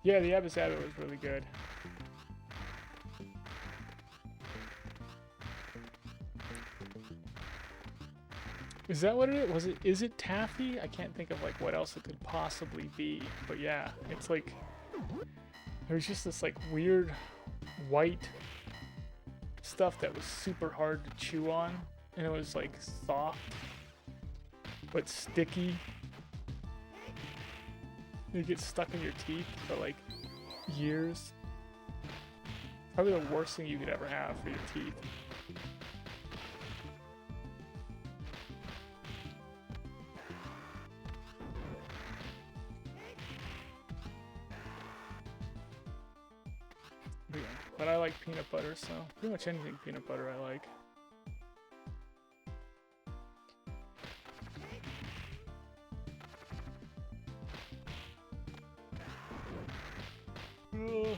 Yeah, the Abisabba was really good. Is that what it is? Is it taffy? I can't think of like what else it could possibly be. But yeah, it's like there's just this like weird white stuff that was super hard to chew on, and it was like soft. but sticky. It gets stuck in your teeth for like years. Probably the worst thing you could ever have for your teeth. Yeah, but I like peanut butter, so pretty much anything peanut butter I like. Ugh.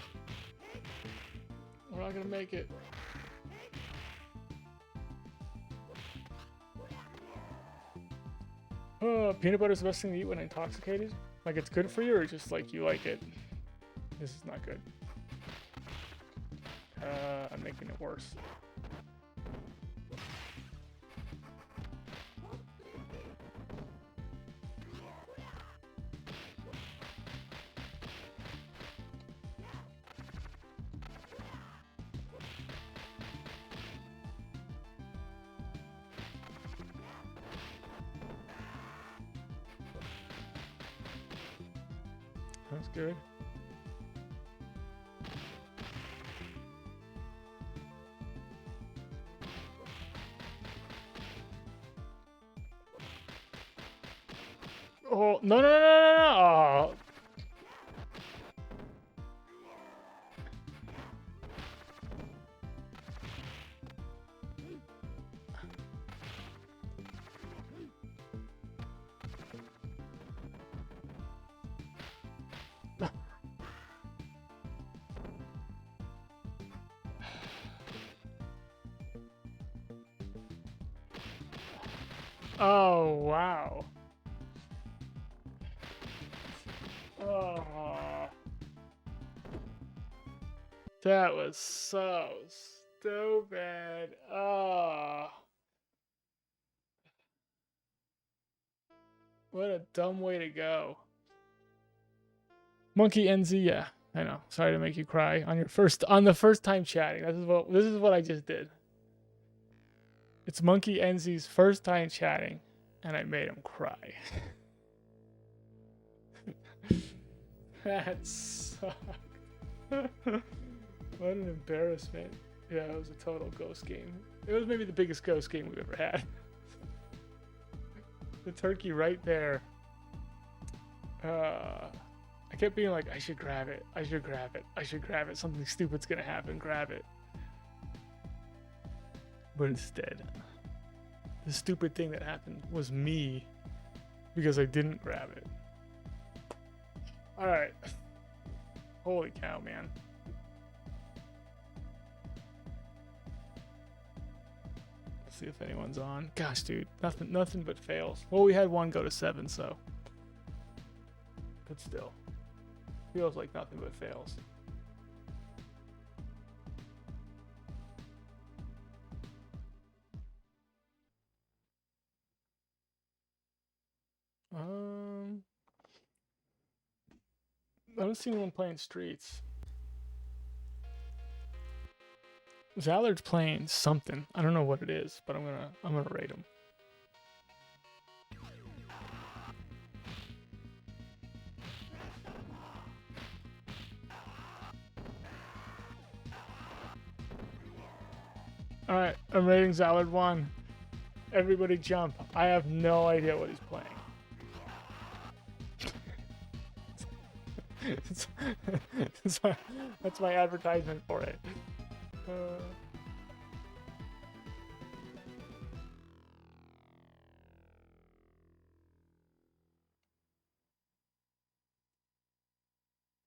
We're not gonna make it. Peanut butter is the best thing to eat when intoxicated? Like it's good for you, or just like you like it? This is not good. I'm making it worse. That's good. Oh, no, no, no, no, no, no. Oh. Oh, wow. Oh. That was so stupid. Oh. What a dumb way to go. Monkey NZ, yeah. I know. Sorry to make you cry on the first time chatting. This is what I just did. It's Monkey NZ's first time chatting, and I made him cry. That sucked. What an embarrassment. Yeah, it was a total ghost game. It was maybe the biggest ghost game we've ever had. The turkey right there. I kept being like, I should grab it. I should grab it. I should grab it. Something stupid's gonna happen. Grab it. But instead, the stupid thing that happened was me because I didn't grab it. Alright. Holy cow, man. Let's see if anyone's on. Gosh, dude. Nothing but fails. Well, we had one go to 7, so. But still. Feels like nothing but fails. I haven't seen anyone playing Streets. Zallard's playing something. I don't know what it is, but I'm gonna rate him. Alright, I'm rating Zallard 1. Everybody jump. I have no idea what he's playing. That's my advertisement for it.